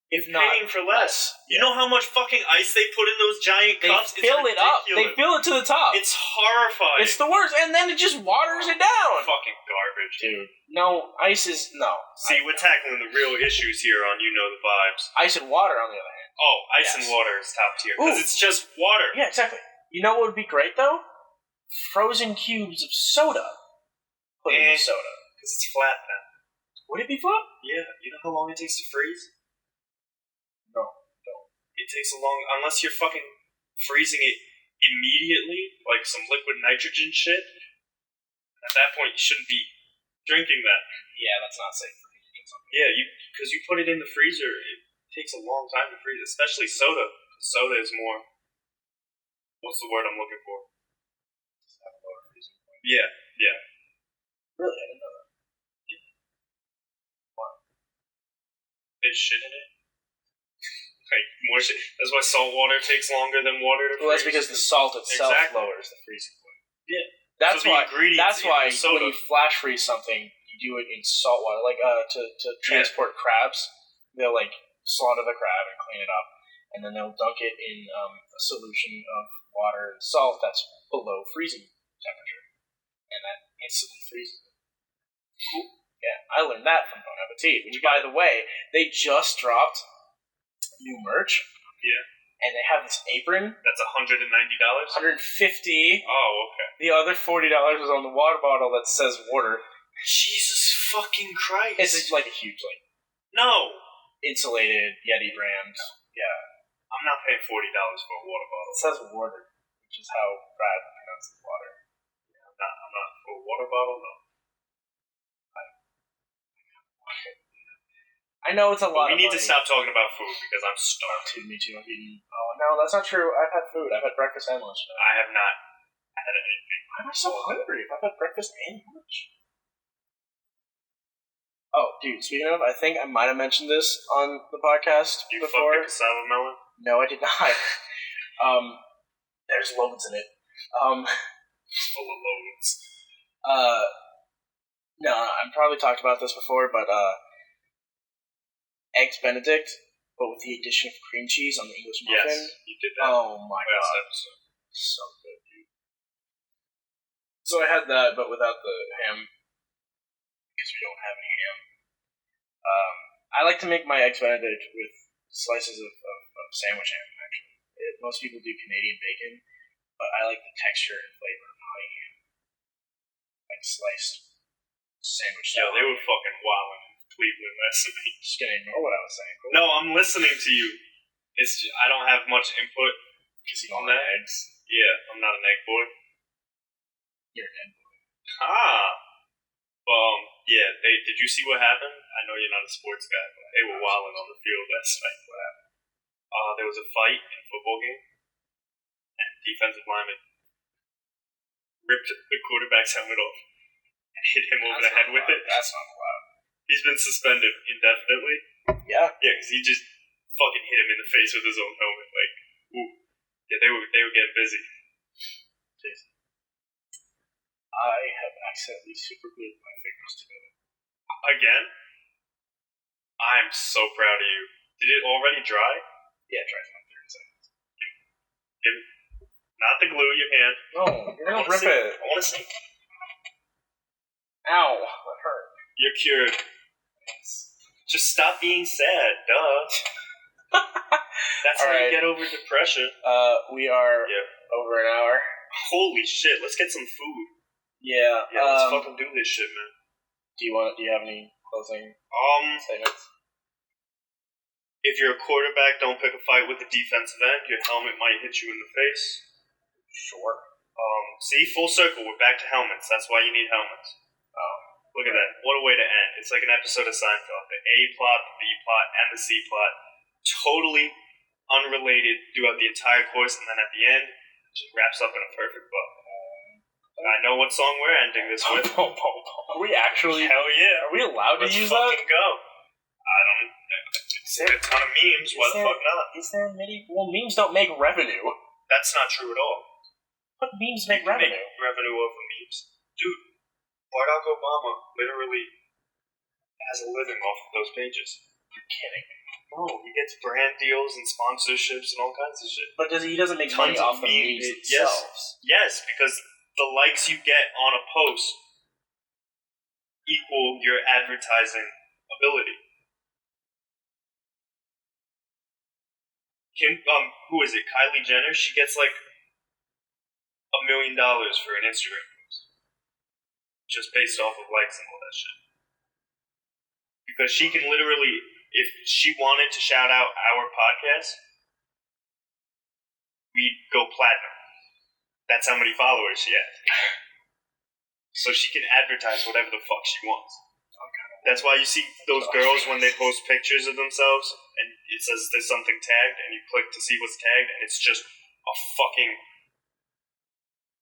If not,
paying for less. You know how much fucking ice they put in those giant cups?
They fill it up. They fill it to the top.
It's horrifying.
It's the worst, and then it just waters it down.
Fucking garbage.
Dude. No, ice is... No.
See, we're tackling the real issues here on You Know the Vibes.
Ice and water, on the other hand.
Oh, ice and water is top tier. Because it's just water.
Yeah, exactly. You know what would be great, though? Frozen cubes of soda. Put in the soda.
Because it's flat then.
Would it be flat?
Yeah. You know how long it takes to freeze?
No.
It takes a long... Unless you're fucking freezing it immediately, like some liquid nitrogen shit. At that point, you shouldn't be drinking that.
Yeah, that's not safe for drinking something.
Yeah, because you put it in the freezer, it takes a long time to freeze, especially soda. Soda is more... What's the word I'm looking for?
Does it have a lower freezing point?
Yeah.
Really? I didn't know that.
Yeah. What? There's shit in it? Like, more shit. That's why salt water takes longer than water to freeze.
Well, that's because the salt itself lowers the freezing point.
Yeah.
That's
so
why when you flash freeze something, you do it in salt water. Like, to transport crabs, they'll, like, slaughter the crab and clean it up, and then they'll dunk it in a solution of water and salt that's below freezing temperature, and that instantly freezes it. Cool. Yeah, I learned that from Bon Appetit, which, by the way, they just dropped new merch.
Yeah.
And they have this apron.
That's $190?
$150.
Oh, okay.
The other $40 was on the water bottle that says water.
Jesus fucking Christ.
It's like a huge, like,
No.
insulated Yeti brand. Yeah.
I'm not paying $40 for a water bottle.
It says water, which is how Brad pronounces water.
I'm not for a water bottle, no.
I know it's a lot.
We need to stop talking about food because I'm starving.
Me too. I'm eating. Oh no, that's not true. I've had food. I've had breakfast and lunch.
I have not had anything.
Why am I so hungry? If I've had breakfast and lunch. Oh, dude. Speaking of, I think I might have mentioned this on the podcast
You
before.
fucked a cassava melon?
No, I did not. There's loads in it.
It's full of loads.
No, I've probably talked about this before, but Eggs Benedict, but with the addition of cream cheese on the English muffin.
Yes, you did that.
Oh my god.
Episode.
So good, dude. So I had that, but without the ham, because we don't have any ham. I like to make my Eggs Benedict with slices of sandwich ham, actually. Most people do Canadian bacon, but I like the texture and flavor of honey ham. Like sliced sandwich.
Yeah, they were fucking wilding in Cleveland last night.
Just gonna ignore what I was saying. Cool.
No, I'm listening to you. It's just, I don't have much input.
Because you don't like eggs.
Yeah, I'm not an egg boy.
You're an egg boy.
Yeah, did you see what happened? I know you're not a sports guy, but they were wilding on the field last night. What happened? There was a fight in a football game, and defensive lineman ripped the quarterback's helmet off and hit him over the head with it.
That's not allowed.
He's been suspended indefinitely.
Yeah.
Yeah, because he just fucking hit him in the face with his own helmet. Like, ooh. Yeah, they were getting busy.
Jeez. I have accidentally superglued my fingers together.
Again? I'm so proud of you. Did it already dry?
Yeah, it dries in like 30 seconds.
Give it. Not the glue, your hand.
No, you're gonna rip it.
I want to see.
Ow, that hurt.
You're cured. Just stop being sad, duh. That's how you get over depression.
We are over an hour.
Holy shit, let's get some food.
Yeah.
Let's fucking do this shit, man.
Do you have any closing statements?
If you're a quarterback, don't pick a fight with the defensive end. Your helmet might hit you in the face.
Sure.
See, full circle, we're back to helmets. That's why you need helmets. Look at that. What a way to end. It's like an episode of Seinfeld. The A plot, the B plot, and the C plot. Totally unrelated throughout the entire course, and then at the end, it just wraps up in a perfect bow. I know what song we're ending this with.
Are we actually?
Hell yeah.
Are we allowed to use that?
Let's fucking go. I don't... It's a ton of memes. Why the fuck not?
Is there many... Well, memes don't make revenue.
That's not true at all.
But memes make revenue.
Make revenue off of memes. Dude, Barack Obama literally has a living off of those pages.
You're kidding.
No, he gets brand deals and sponsorships and all kinds of shit.
But he doesn't make money off the memes themselves.
Yes, because the likes you get on a post equal your advertising ability. Who is it? Kylie Jenner? She gets like $1 million for an Instagram post. Just based off of likes and all that shit. Because she can literally, if she wanted to shout out our podcast, we'd go platinum. That's how many followers she has. So she can advertise whatever the fuck she wants. That's why you see those girls when they post pictures of themselves and it says there's something tagged and you click to see what's tagged and it's just a fucking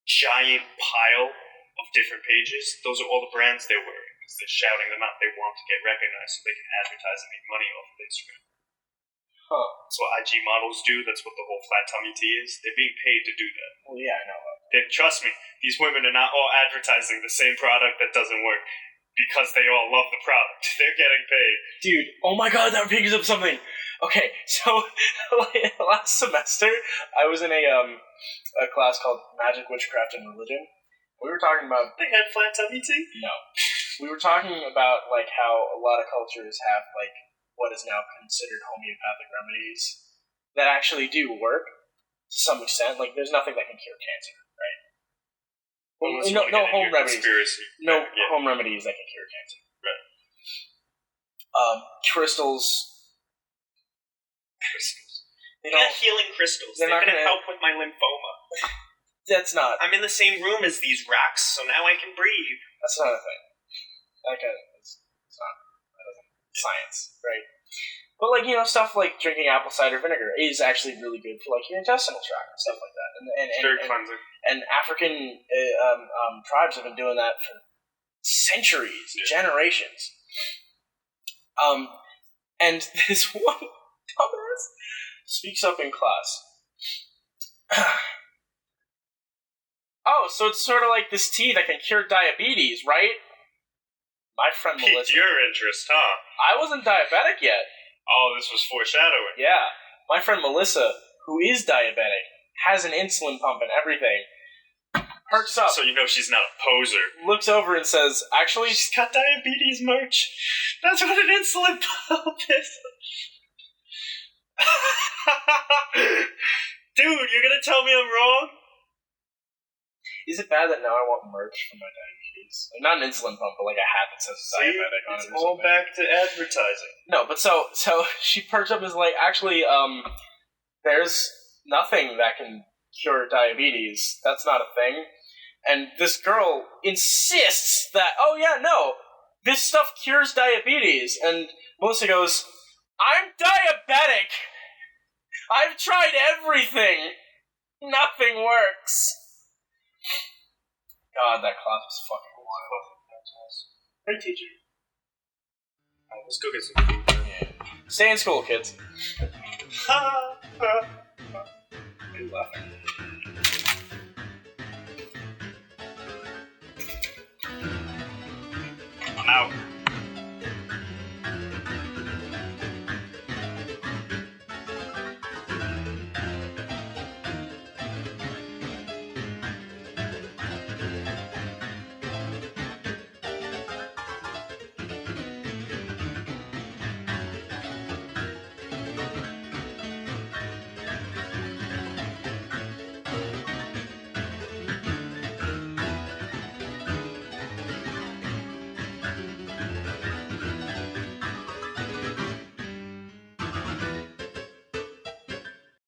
giant pile of different pages. Those are all the brands they're wearing because they're shouting them out. They want to get recognized so they can advertise and make money off of Instagram. That's what IG models do. That's what the whole flat tummy tea is. They're being paid to do that.
Well, yeah, I know.
Trust me, these women are not all advertising the same product that doesn't work because they all love the product. They're getting paid.
Dude, oh my god, that brings up something. Okay, so last semester, I was in a class called Magic, Witchcraft, and Religion. We were talking about...
They had flat tummy tea?
No. We were talking about, like, how a lot of cultures have, like, what is now considered homeopathic remedies that actually do work to some extent. Like, there's nothing that can cure cancer, right? No home remedies.
Conspiracy.
No home remedies that can cure cancer.
Right.
Crystals.
They're not healing crystals. They're going to help with my lymphoma.
That's not.
I'm in the same room as these rocks, so now I can breathe.
That's not a thing. It's not. That isn't science, right? But stuff like drinking apple cider vinegar is actually really good for your intestinal tract and stuff like that.
It's very cleansing.
And African tribes have been doing that for centuries, generations. And this one dumbass speaks up in class. Oh, so it's sort of like this tea that can cure diabetes, right? My friend Melissa.
Piqued your interest, huh?
I wasn't diabetic yet.
Oh, this was foreshadowing.
Yeah. My friend Melissa, who is diabetic, has an insulin pump and everything, perks up.
So you know she's not a poser.
Looks over and says, actually...
She's got diabetes merch. That's what an insulin pump is. Dude, you're gonna tell me I'm wrong?
Is it bad that now I want merch for my diabetes? Not an insulin pump, but a hat that says diabetic on it or something.
It's all back to advertising.
No, but so she perks up and is like, actually, there's nothing that can cure diabetes. That's not a thing. And this girl insists that, oh yeah, no, this stuff cures diabetes. And Melissa goes, I'm diabetic! I've tried everything! Nothing works! God, that class was fucking wild. Great teacher.
Let's go get some food.
Yeah. Stay in school, kids. Good laughing.
I'm out.